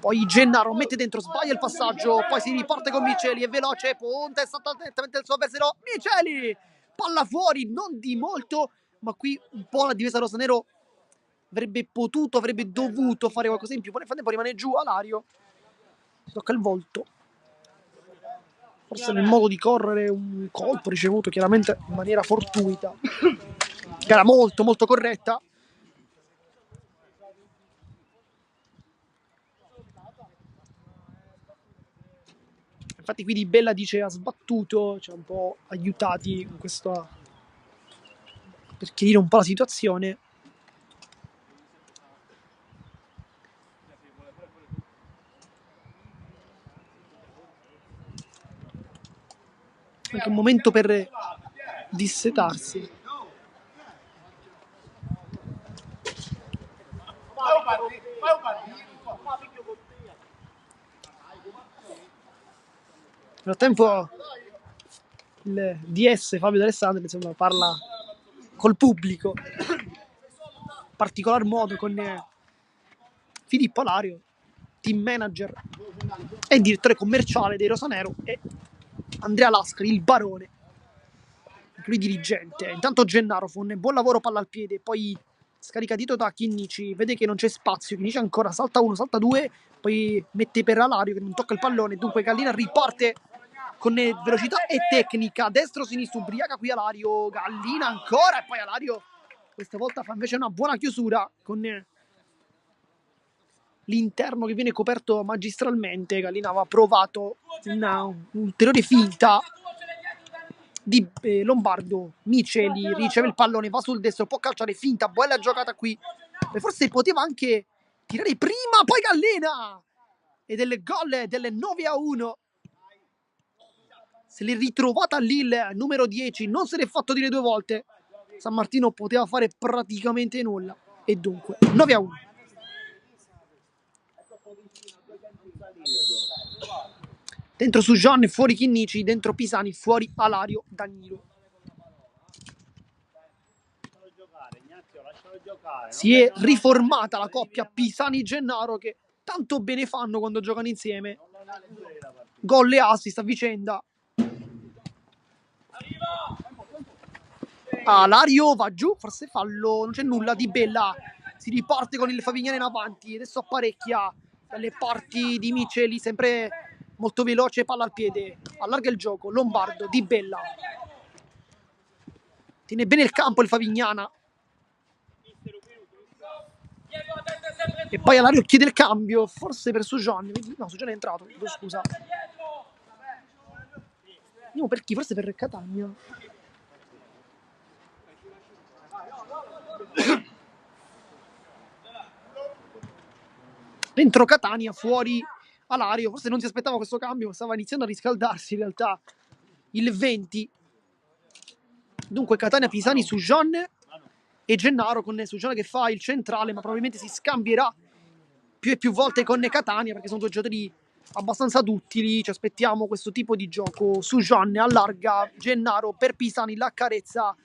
Speaker 1: poi Gennaro mette dentro, sbaglia il passaggio, poi si riparte con Miceli, è veloce, punta, è stato attentamente il suo avversario. Miceli, palla fuori, non di molto, ma qui un po' la difesa rosanero avrebbe dovuto fare qualcosa in più. Poi nel frattempo rimane giù Alario, si tocca il volto, forse nel modo di correre un colpo ricevuto chiaramente in maniera fortuita, che era molto molto corretta. Infatti qui Di Bella dice ha sbattuto, ci ha un po' aiutati in questo per chiarire un po' la situazione. Anche un momento per dissetarsi. Nel frattempo il DS Fabio D'Alessandro insomma parla col pubblico in particolar modo con Filippo Alario, team manager e direttore commerciale dei Rosanero, e Andrea Lascari, il barone, anche lui dirigente. Intanto Gennaro fa un buon lavoro, palla al piede, poi scarica dito da Chinnici, vede che non c'è spazio, Chinnici ancora salta uno, salta due, poi mette per Alario che non tocca il pallone, dunque Gallina riparte con velocità e tecnica, destro-sinistro, ubriaca qui Alario, Gallina ancora, e poi Alario questa volta fa invece una buona chiusura con l'interno che viene coperto magistralmente. Gallina aveva provato un'ulteriore finta di Lombardo. Miceli riceve il pallone, va sul destro, può calciare, finta, bella giocata qui, e forse poteva anche tirare prima, poi Gallina, e del gol delle 9-1 se l'è ritrovata lì il numero 10, non se l'è fatto dire due volte. San Martino poteva fare praticamente nulla, e dunque 9-1. Dentro Sujan, fuori Chinnici, dentro Pisani, fuori Alario Danilo. Si è riformata la coppia Pisani-Gennaro che tanto bene fanno quando giocano insieme. Gol e assist a vicenda. Alario va giù, forse fallo, non c'è nulla. Di Bella si riparte con il Favignana in avanti, adesso apparecchia dalle parti di Miceli, sempre molto veloce, palla al piede, allarga il gioco, Lombardo, Di Bella tiene bene il campo il Favignana, e poi Alario chiede il cambio, forse per Sujan, no, Sujan è entrato, scusa, Andiamo per chi? Forse per Catania. Dentro Catania, fuori Alario. Forse non si aspettava questo cambio, stava iniziando a riscaldarsi in realtà il 20. Dunque Catania, Pisani su Jean e Gennaro con Sugione che fa il centrale, ma probabilmente si scambierà più e più volte con Catania perché sono due giocatori abbastanza duttili. Ci aspettiamo questo tipo di gioco. Sugione allarga, Gennaro per Pisani l'accarezza,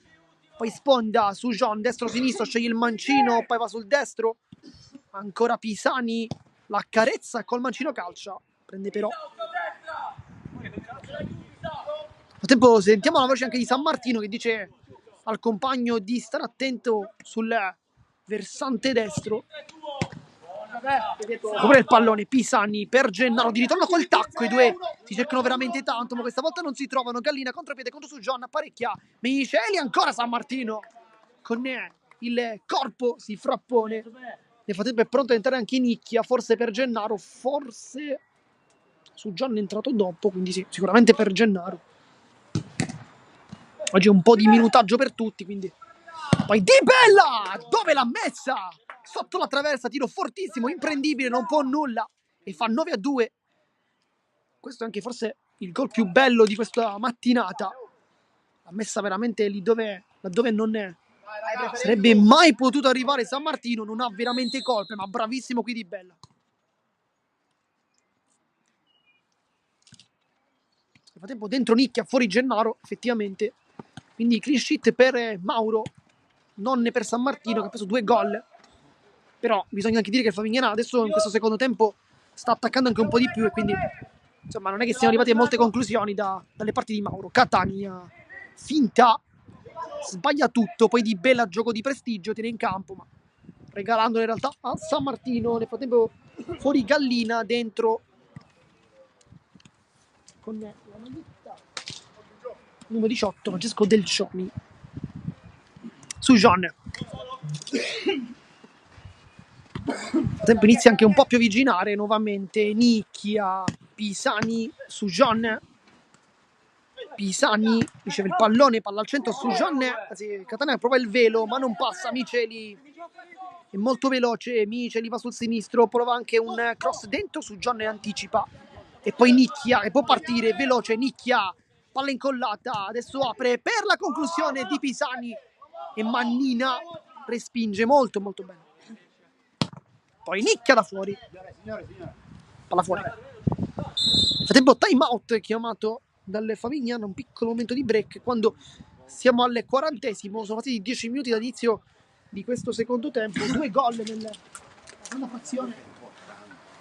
Speaker 1: poi sponda Sugione destro-sinistro, sceglie il mancino, poi va sul destro, ancora Pisani l'accarezza col mancino calcia, prende però. Nel tempo sentiamo la voce anche di San Martino che dice al compagno di stare attento sul versante destro. Copre il pallone Pisani per Gennaro di ritorno col tacco, i due si cercano veramente tanto ma questa volta non si trovano. Gallina contropiede contro Sugion, apparecchia Miceli, ancora San Martino con il corpo si frappone. Nel frattempo è pronto a entrare anche Nicchia, forse per Gennaro, forse Sugion è entrato dopo, quindi sì, sicuramente per Gennaro. Oggi è un po' di minutaggio per tutti, quindi poi Di Bella, dove l'ha messa? Sotto la traversa, tiro fortissimo, imprendibile, non può nulla e fa 9-2. Questo è anche forse il gol più bello di questa mattinata. L'ha messa veramente lì laddove non è. Sarebbe mai potuto arrivare San Martino, non ha veramente colpe, ma bravissimo qui Di Bella. Nel frattempo dentro Nicchia, fuori Gennaro, effettivamente. Quindi clean sheet per Mauro, non per San Martino che ha preso 2 gol. Però bisogna anche dire che il Favignana adesso in questo secondo tempo sta attaccando anche un po' di più e quindi insomma non è che siamo arrivati a molte conclusioni dalle parti di Mauro. Catania, finta, sbaglia tutto, poi Di Bella gioco di prestigio, tiene in campo, ma regalandolo in realtà a San Martino. Nel frattempo fuori Gallina, dentro con la maglietta numero 18 Francesco Del Cioni su Jean. Nel tempo inizia anche un po' a piovigginare nuovamente. Nicchia, Pisani su Jean. Pisani riceve il pallone, palla al centro su Jean. Anzi, Catania prova il velo ma non passa. Miceli è molto veloce, Miceli va sul sinistro, prova anche un cross dentro su Jean e anticipa. E poi Nicchia che può partire, veloce Nicchia, palla incollata, adesso apre per la conclusione di Pisani e Mannina respinge molto molto bene. Poi Nicchia da fuori, palla fuori. Nel frattempo time out chiamato dal Favignana, un piccolo momento di break quando siamo al 40esimo, sono passati 10 minuti dall'inizio di questo secondo tempo, 2 gol nella seconda frazione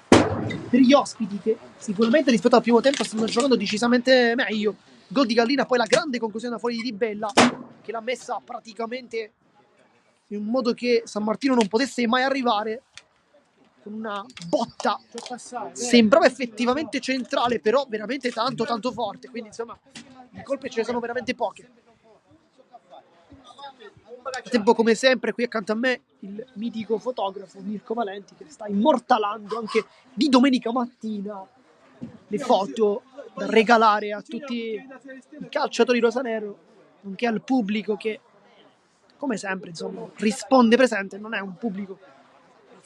Speaker 1: per gli ospiti che sicuramente rispetto al primo tempo stanno giocando decisamente meglio. Gol di Gallina, poi la grande conclusione da fuori di Di Bella che l'ha messa praticamente in un modo che San Martino non potesse mai arrivare, con una botta, sembrava effettivamente centrale, però veramente tanto tanto forte, quindi insomma le colpe ce ne sono veramente poche. A tempo come sempre qui accanto a me il mitico fotografo Mirko Valenti che sta immortalando anche di domenica mattina le foto da regalare a tutti i calciatori rosanero, nonché al pubblico che come sempre insomma risponde presente. Non è un pubblico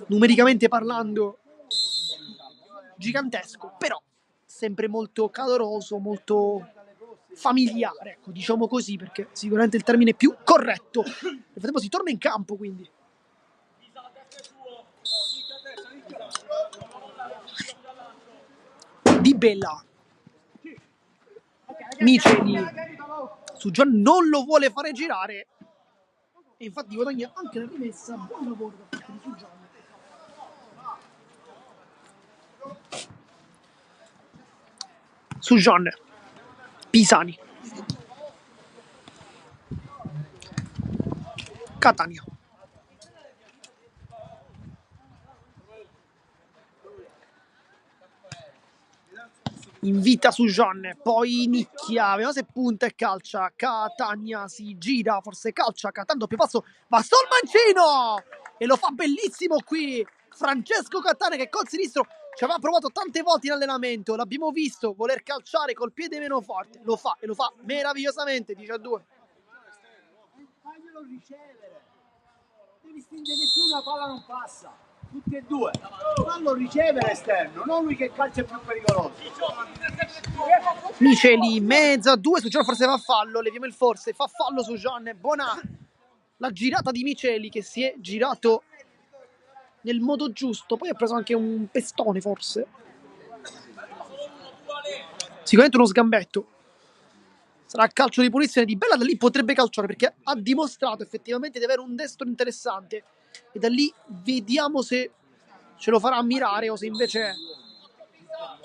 Speaker 1: numericamente parlando gigantesco, però sempre molto caloroso, molto familiare, ecco, diciamo così, perché sicuramente il termine più corretto. Nel frattempo si torna in campo, quindi Di Bella, Miceli su Gian non lo vuole fare girare e infatti guadagna anche la rimessa. Buon lavoro da parte di Sugian. Sugian, Pisani, Catania, invita Sugian, poi Nicchia, vediamo se punta e calcia. Catania si gira, forse calcia, Catania doppio passo, va sul mancino e lo fa bellissimo qui Francesco Catania che col sinistro Ci aveva provato tante volte in allenamento, l'abbiamo visto voler calciare col piede meno forte, lo fa e lo fa meravigliosamente. 10-2.
Speaker 2: Faglielo ricevere. Devi stringere di più, la palla non passa. Tutti e due. Fallo ricevere esterno, non lui che calcia è più pericoloso.
Speaker 1: Miceli, mezza, 2 su Gian, forse fa fallo, leviamo il forse, fa fallo su Gian, buona la girata di Miceli che si è girato nel modo giusto, poi ha preso anche un pestone forse. Sicuramente uno sgambetto. Sarà calcio di punizione. Di Bella da lì potrebbe calciare perché ha dimostrato effettivamente di avere un destro interessante e da lì vediamo se ce lo farà ammirare o se invece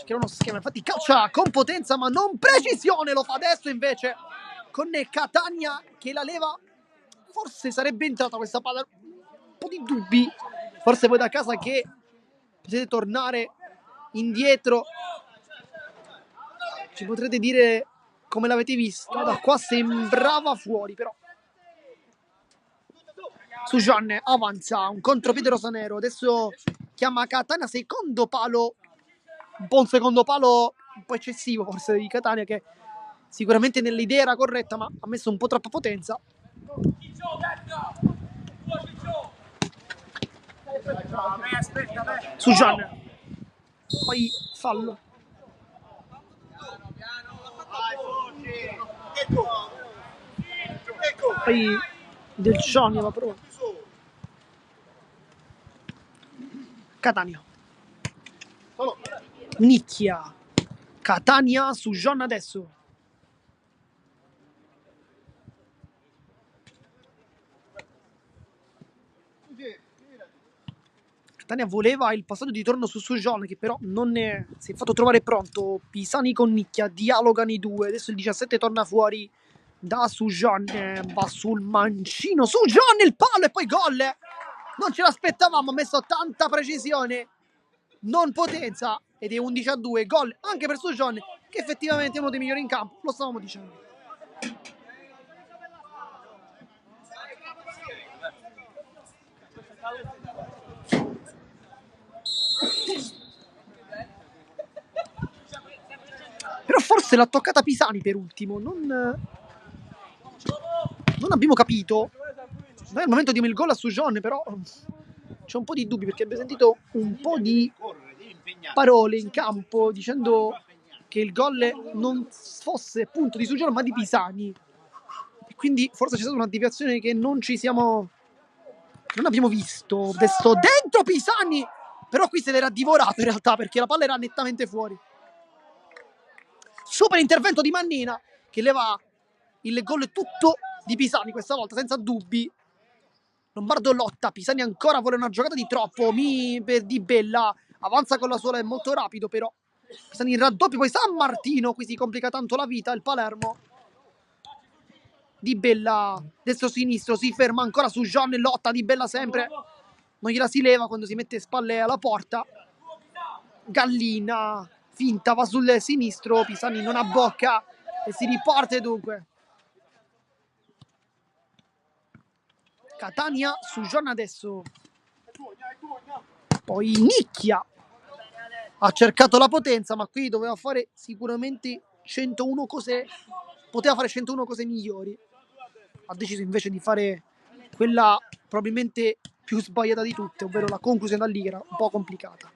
Speaker 1: c'è uno schema. Infatti calcia con potenza ma non precisione, lo fa adesso invece con Catania che la leva. Forse sarebbe entrata questa palla, un po' di dubbi, forse voi da casa che potete tornare indietro ci potrete dire come l'avete vista. Da qua sembrava fuori, però su Gianne avanza un contropiede rosanero, adesso chiama Catania, secondo palo, un po' un secondo palo un po' eccessivo forse di Catania, che sicuramente nell'idea era corretta ma ha messo un po' troppa potenza. Su Gianne poi fallo. Poi Del Cioni va provato. Catania. Nicchia. Catania su John adesso. Catania voleva il passaggio di torno su Sujon che però non ne si è fatto trovare pronto. Pisani con Nicchia, dialogano i due. Adesso il 17 torna fuori da Sujon, va sul mancino. Sujon il palo e poi gol. Non ce l'aspettavamo, ha messo tanta precisione, non potenza ed è 11-2. Gol anche per Sujon che effettivamente è uno dei migliori in campo, lo stavamo dicendo. Però forse l'ha toccata Pisani per ultimo, non abbiamo capito. Noi al momento diamo il gol a Sujon, però c'è un po' di dubbi perché abbiamo sentito un po' di parole in campo dicendo che il gol non fosse punto di Sujon ma di Pisani, e quindi forse c'è stata una deviazione che non abbiamo visto. Adesso dentro Pisani, però qui se l'era divorato in realtà perché la palla era nettamente fuori. Super intervento di Mannina che leva il gol tutto di Pisani questa volta senza dubbi. Lombardo lotta, Pisani ancora vuole una giocata di troppo, per Di Bella avanza con la sola, è molto rapido però Pisani in raddoppio, poi San Martino, qui si complica tanto la vita il Palermo. Di Bella destro sinistro, si ferma ancora su Gian, lotta Di Bella sempre, non gliela si leva quando si mette spalle alla porta. Gallina finta, va sul sinistro, Pisani non abbocca e si riparte dunque. Catania su Gian adesso. Poi Nicchia ha cercato la potenza, ma qui doveva fare sicuramente 101 cose, poteva fare 101 cose migliori. Ha deciso invece di fare quella probabilmente più sbagliata di tutte, ovvero la conclusione da lì, che era un po' complicata.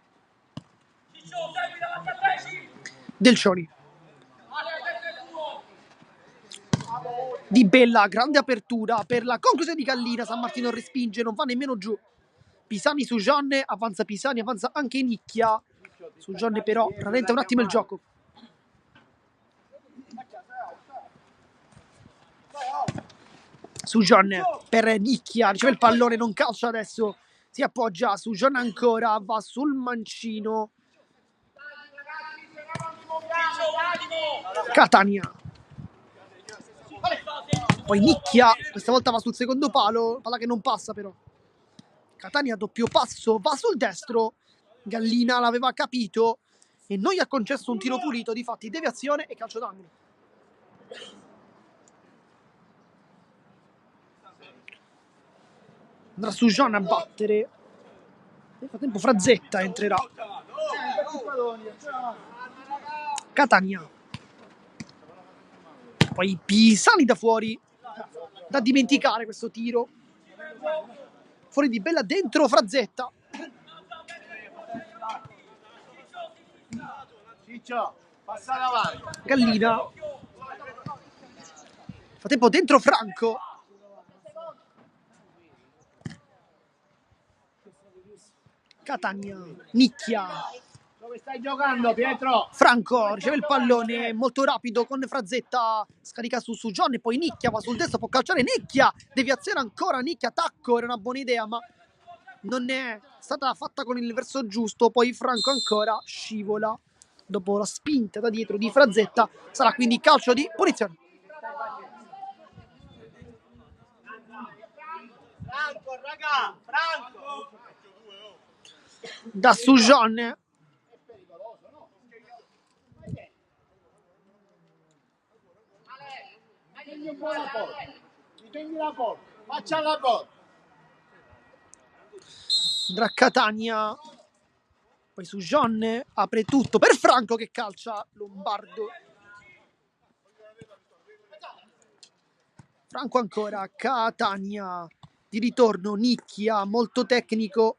Speaker 1: Del Cioni. Di Bella, grande apertura per la conclusione di Gallina. San Martino respinge, non va nemmeno giù. Pisani su Gianne, avanza Pisani, avanza anche Nicchia. Su Gianne però rallenta un attimo il gioco. Su Gianne per Nicchia, riceve il pallone, non calcia adesso. Si appoggia su Gianne ancora, va sul mancino. Catania. Poi Nicchia, questa volta va sul secondo palo, palla che non passa però. Catania doppio passo, va sul destro. Gallina l'aveva capito e non gli ha concesso un tiro pulito, difatti deviazione e calcio d'angolo. Andrà su Gian a battere. Nel frattempo Frazzetta entrerà. Catania. Poi Pisani da fuori. Da dimenticare questo tiro. Fuori di Bella, dentro Frazzetta.
Speaker 2: Ciccio, passa davanti.
Speaker 1: Gallina. Frattempo dentro Franco. Catania. Nicchia.
Speaker 2: Dove stai giocando, Pietro?
Speaker 1: Franco riceve il pallone molto rapido con Frazzetta, scarica su John e poi Nicchia va sul destro, può calciare Nicchia, deviazione ancora Nicchia, tacco, era una buona idea ma non è stata fatta con il verso giusto, poi Franco ancora scivola dopo la spinta da dietro di Frazzetta, sarà quindi calcio di punizione.
Speaker 2: Franco, raga, Franco!
Speaker 1: Da John.
Speaker 2: Tieni un po' la porta. Tieni la porta. Faccia la porta.
Speaker 1: Da Catania. Poi John apre tutto per Franco che calcia Lombardo. Franco ancora, Catania. Di ritorno, Nicchia, molto tecnico.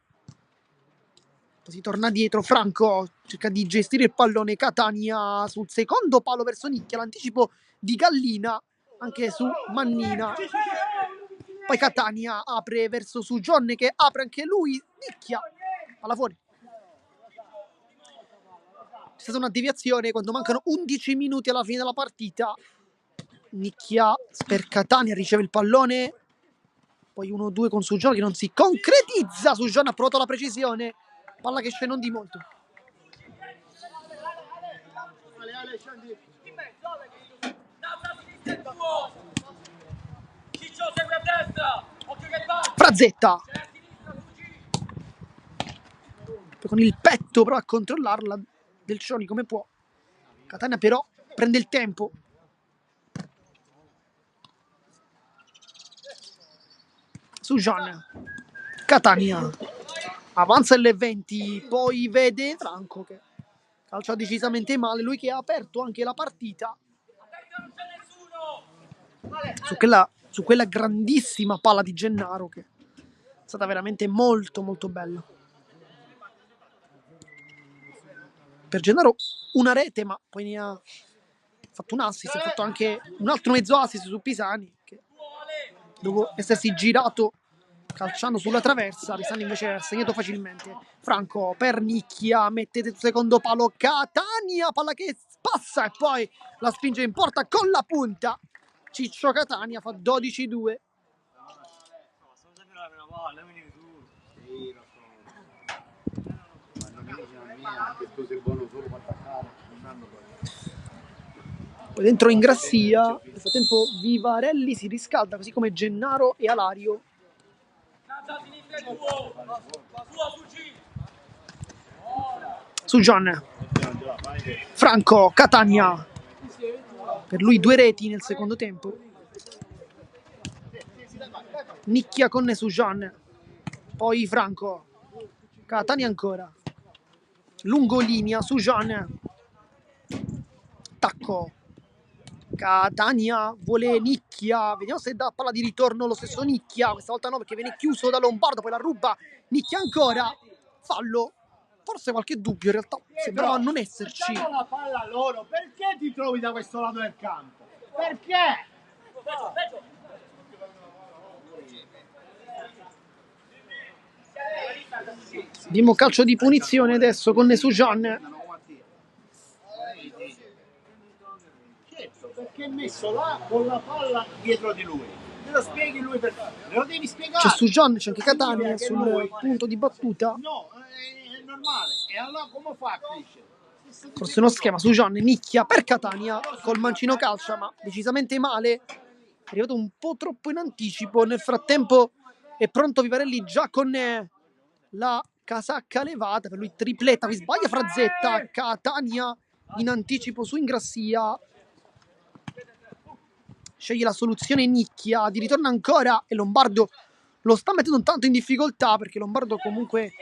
Speaker 1: Poi si torna dietro, Franco cerca di gestire il pallone, Catania sul secondo palo verso Nicchia, l'anticipo di Gallina anche su Mannina. Poi Catania apre verso John che apre anche lui, Nicchia, palla fuori. C'è stata una deviazione quando mancano 11 minuti alla fine della partita. Nicchia per Catania riceve il pallone. Poi 1-2 con John che non si concretizza. John ha provato la precisione. Palla che esce non di molto. Frazzetta. Poi con il petto prova a controllarla del Cioni come può. Catania però prende il tempo. John. Catania. Avanza il 20, poi vede Franco che calcia decisamente male, lui che ha aperto anche la partita su quella grandissima palla di Gennaro che è stata veramente molto molto bella. Per Gennaro una rete, ma poi ne ha fatto un assist, ha fatto anche un altro mezzo assist su Pisani che dopo essersi girato calciando sulla traversa, Pisani invece ha segnato facilmente. Franco per Nicchia, mettete il secondo palo, Catania, palla che passa e poi la spinge in porta con la punta. Ciccio Catania fa 12-2. Poi dentro Ingrassia, nel frattempo Vivarelli si riscalda, così come Gennaro e Alario. John. Franco, Catania. Per lui 2 reti nel secondo tempo. Nicchia con John. Poi Franco. Catania ancora. Lungolinea, John. Tacco. Catania vuole Nicchia, vediamo se dà palla di ritorno lo stesso Nicchia, questa volta no perché viene chiuso da Lombardo, poi la ruba Nicchia ancora, fallo, forse qualche dubbio in realtà, sembrava non esserci.
Speaker 2: La palla loro, perché ti trovi da questo lato del campo? Perché?
Speaker 1: Abbiamo calcio di punizione adesso con John.
Speaker 2: Perché è messo là con la palla dietro di lui? Me lo spieghi lui perché? Me lo devi spiegare.
Speaker 1: C'è John, c'è anche Catania sul punto di battuta.
Speaker 2: No, è normale. E allora come fa a crescere?
Speaker 1: Forse uno schema John, Nicchia per Catania, col mancino calcia ma decisamente male. È arrivato un po' troppo in anticipo, nel frattempo è pronto Vivarelli già con la casacca levata, per lui tripletta, qui sbaglia Frazzetta, Catania in anticipo su Ingrassia. Sceglie la soluzione Nicchia, di ritorno ancora e Lombardo lo sta mettendo un tanto in difficoltà perché Lombardo comunque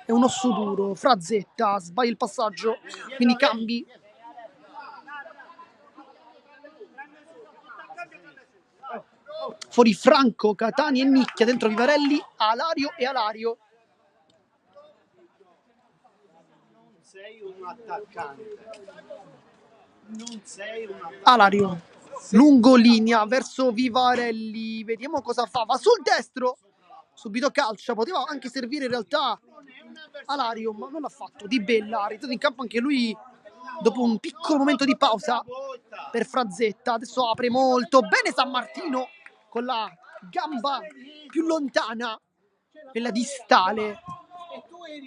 Speaker 1: è un osso duro. Frazetta sbaglia il passaggio, quindi cambi. Fuori Franco, Catani e Nicchia, dentro Vivarelli, Alario e Alario.
Speaker 2: Non sei un attaccante. Non sei un attaccante.
Speaker 1: Alario, lungo linea verso Vivarelli, vediamo cosa fa, va sul destro, subito calcia, poteva anche servire in realtà Alario, ma non l'ha fatto. Di Bella, ritorna in campo anche lui dopo un piccolo momento di pausa per Frazetta, adesso apre molto bene San Martino con la gamba più lontana, quella distale,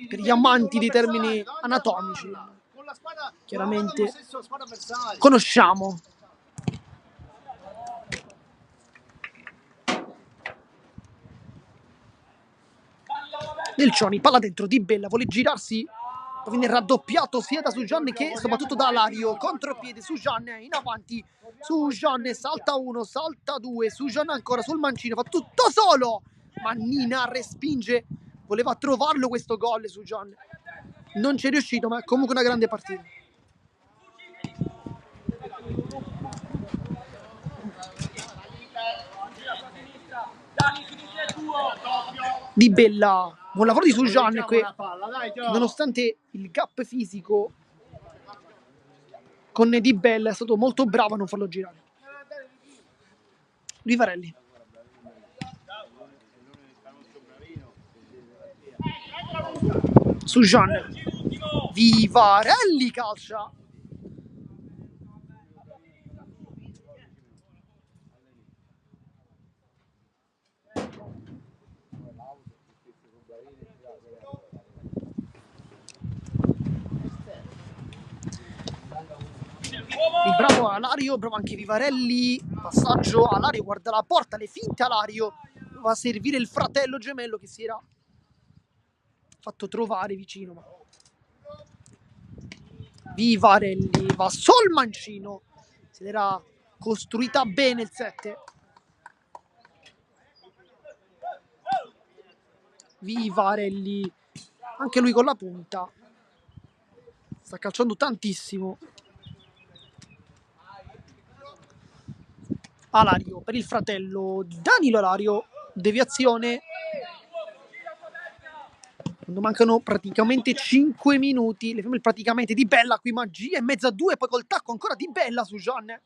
Speaker 1: per gli amanti dei termini anatomici, chiaramente conosciamo. Delcioni, palla dentro, Di Bella vuole girarsi, poi viene raddoppiato sia da Sujan che soprattutto da Alario. Contropiede, Sujan in avanti, Sujan salta uno, salta due, Sujan ancora sul mancino, fa tutto solo, Mannina respinge, voleva trovarlo questo gol Sujan, non ci è riuscito, ma è comunque una grande partita. Di Bella, buon lavoro di Sujan qui, nonostante il gap fisico con Di Bella è stato molto bravo a non farlo girare. Vivarelli, Sujan, Vivarelli calcia, bravo Alario, bravo anche Vivarelli, passaggio, Alario guarda la porta, le finte Alario, va a servire il fratello gemello che si era fatto trovare vicino, ma Vivarelli va sul mancino, se l'era costruita bene il 7. Vivarelli, anche lui con la punta, sta calciando tantissimo. Alario per il fratello Danilo Alario, deviazione quando mancano praticamente 5 minuti, le vediamo praticamente Di Bella qui, magia in mezzo a due, poi col tacco ancora Di Bella su Gian,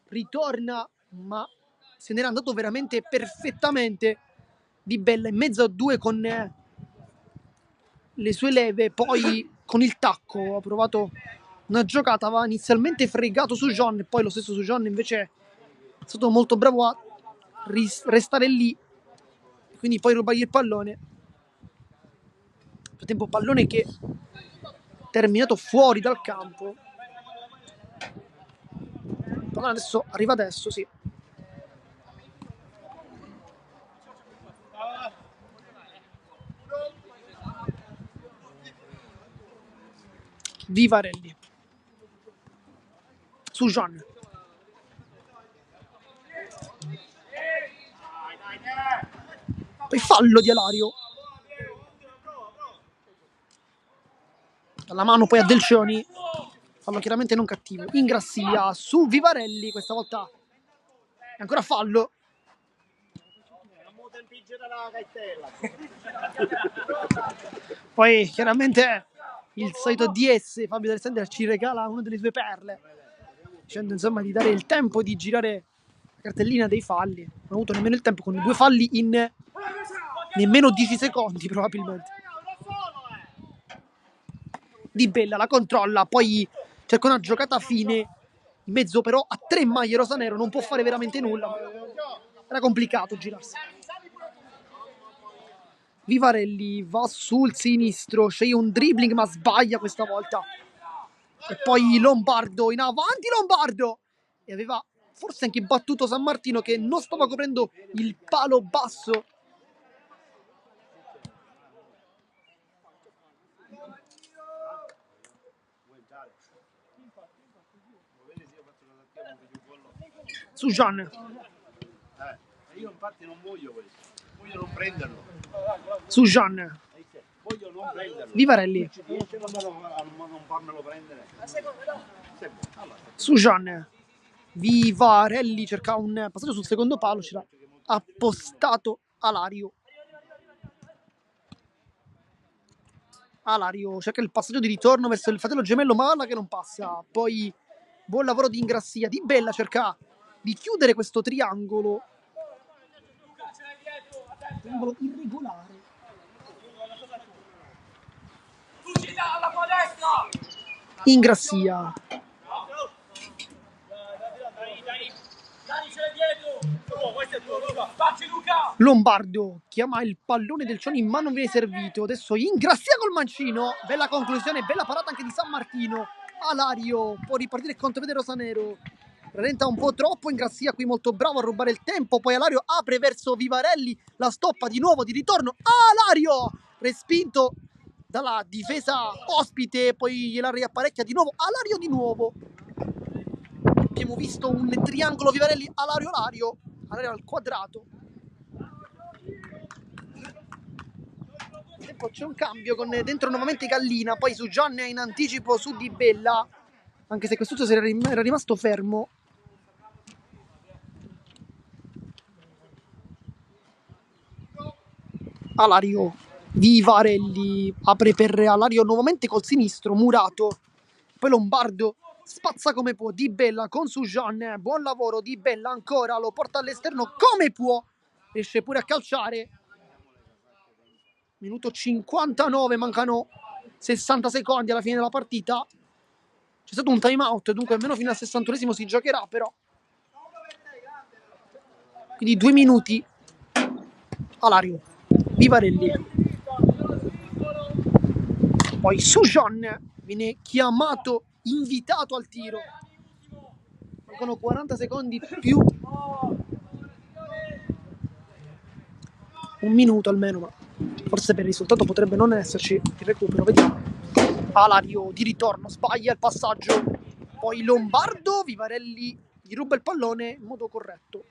Speaker 1: ritorna ma se n'era andato veramente perfettamente Di Bella in mezzo a due con le sue leve, poi con il tacco ha provato una giocata, aveva inizialmente fregato su Gian e poi lo stesso su Gian invece è stato molto bravo a restare lì, quindi poi rubargli il pallone. Nel frattempo pallone che terminato fuori dal campo. Il pallone adesso arriva adesso, sì. Vivarelli su Gian. Poi fallo di Alario. Dalla mano poi a Delcioni. Fallo chiaramente non cattivo. Ingrassia su Vivarelli. Questa volta è ancora fallo. Poi chiaramente il solito DS Fabio D'Alessandria ci regala una delle sue perle, dicendo insomma di dare il tempo di girare la cartellina dei falli. Non ho avuto nemmeno il tempo, con 2 falli in nemmeno 10 secondi probabilmente. Di Bella la controlla, poi cerca una giocata fine in mezzo però a 3 maglie rosanero, non può fare veramente nulla, era complicato girarsi. Vivarelli va sul sinistro, sceglie un dribbling ma sbaglia questa volta. E poi Lombardo in avanti, Lombardo! E aveva forse anche battuto San Martino che non stava coprendo il palo basso. Su Gian.
Speaker 2: Io infatti non voglio questo, voglio non prenderlo.
Speaker 1: Su Gian.
Speaker 2: Voglio non
Speaker 1: Vivarelli.
Speaker 2: Non farmelo prendere.
Speaker 1: Sujan. Vivarelli cerca un passaggio sul secondo palo, c'era appostato Alario. Alario cerca il passaggio di ritorno verso il fratello gemello Malla che non passa. Poi buon lavoro di Ingrassia. Di Bella cerca di chiudere questo triangolo. Triangolo irregolare. Ingrassia. Lombardo chiama il pallone del Cioni ma non viene servito. Adesso Ingrassia col mancino. Bella conclusione, bella parata anche di San Martino. Alario può ripartire contro Vede Rosanero. Rallenta un po' troppo. Ingrassia qui molto bravo a rubare il tempo. Poi Alario apre verso Vivarelli. La stoppa di nuovo di ritorno. Alario respinto dalla difesa ospite. Poi gliela riapparecchia di nuovo. Alario di nuovo. Abbiamo visto un triangolo Vivarelli Alario al quadrato. E poi c'è un cambio con dentro nuovamente Gallina. Poi su Gian in anticipo su Di Bella, anche se quest'ultimo era rimasto fermo. Alario. Vivarelli apre per Alario nuovamente col sinistro. Murato. Poi Lombardo spazza come può. Di Bella con Sujan. Buon lavoro Di Bella ancora. Lo porta all'esterno come può. Riesce pure a calciare. Minuto 59. Mancano 60 secondi alla fine della partita. C'è stato un time out. Dunque almeno fino al 61esimo si giocherà però. Quindi 2 minuti. Alario. Vivarelli. Poi Sujan viene chiamato, invitato al tiro. Mancano 40 secondi più un minuto almeno, ma forse per il risultato potrebbe non esserci il recupero. Vediamo. Alario di ritorno, sbaglia il passaggio. Poi Lombardo, Vivarelli gli ruba il pallone in modo corretto.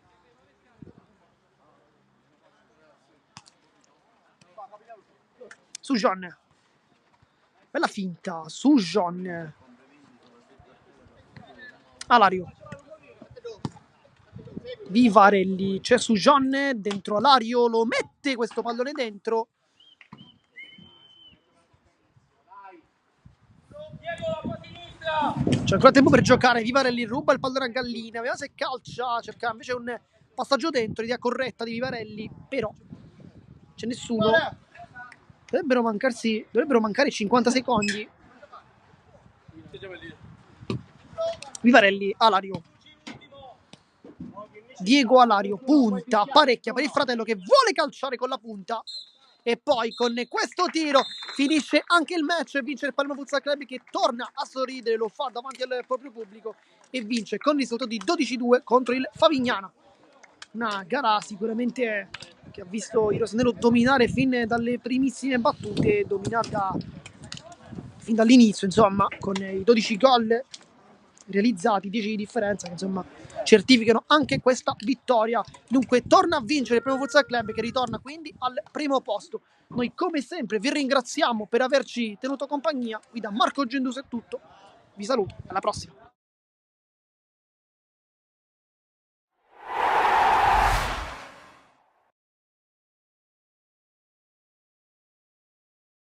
Speaker 1: Sujan. Bella finta, Sujan. Alario. Vivarelli, c'è Sujan dentro Alario, lo mette questo pallone dentro. C'è ancora tempo per giocare. Vivarelli ruba il pallone a Gallina. Vediamo se calcia. Cerca invece un passaggio dentro, idea corretta di Vivarelli. Però c'è nessuno. Dovrebbero mancare 50 secondi. Vivarelli, Alario. Diego Alario, punta, parecchia per il fratello che vuole calciare con la punta. E poi con questo tiro finisce anche il match e vince il Palermo Futsal Club, che torna a sorridere, lo fa davanti al proprio pubblico e vince con il risultato di 12-2 contro il Favignana. Una gara sicuramente che ha visto i rosanero dominare fin dalle primissime battute, dominata fin dall'inizio, insomma, con i 12 gol realizzati, 10 di differenza, che insomma certificano anche questa vittoria. Dunque torna a vincere il Palermo Futsal Club, che ritorna quindi al primo posto. Noi come sempre vi ringraziamo per averci tenuto compagnia. Qui da Marco Genduso è tutto, vi saluto, alla prossima.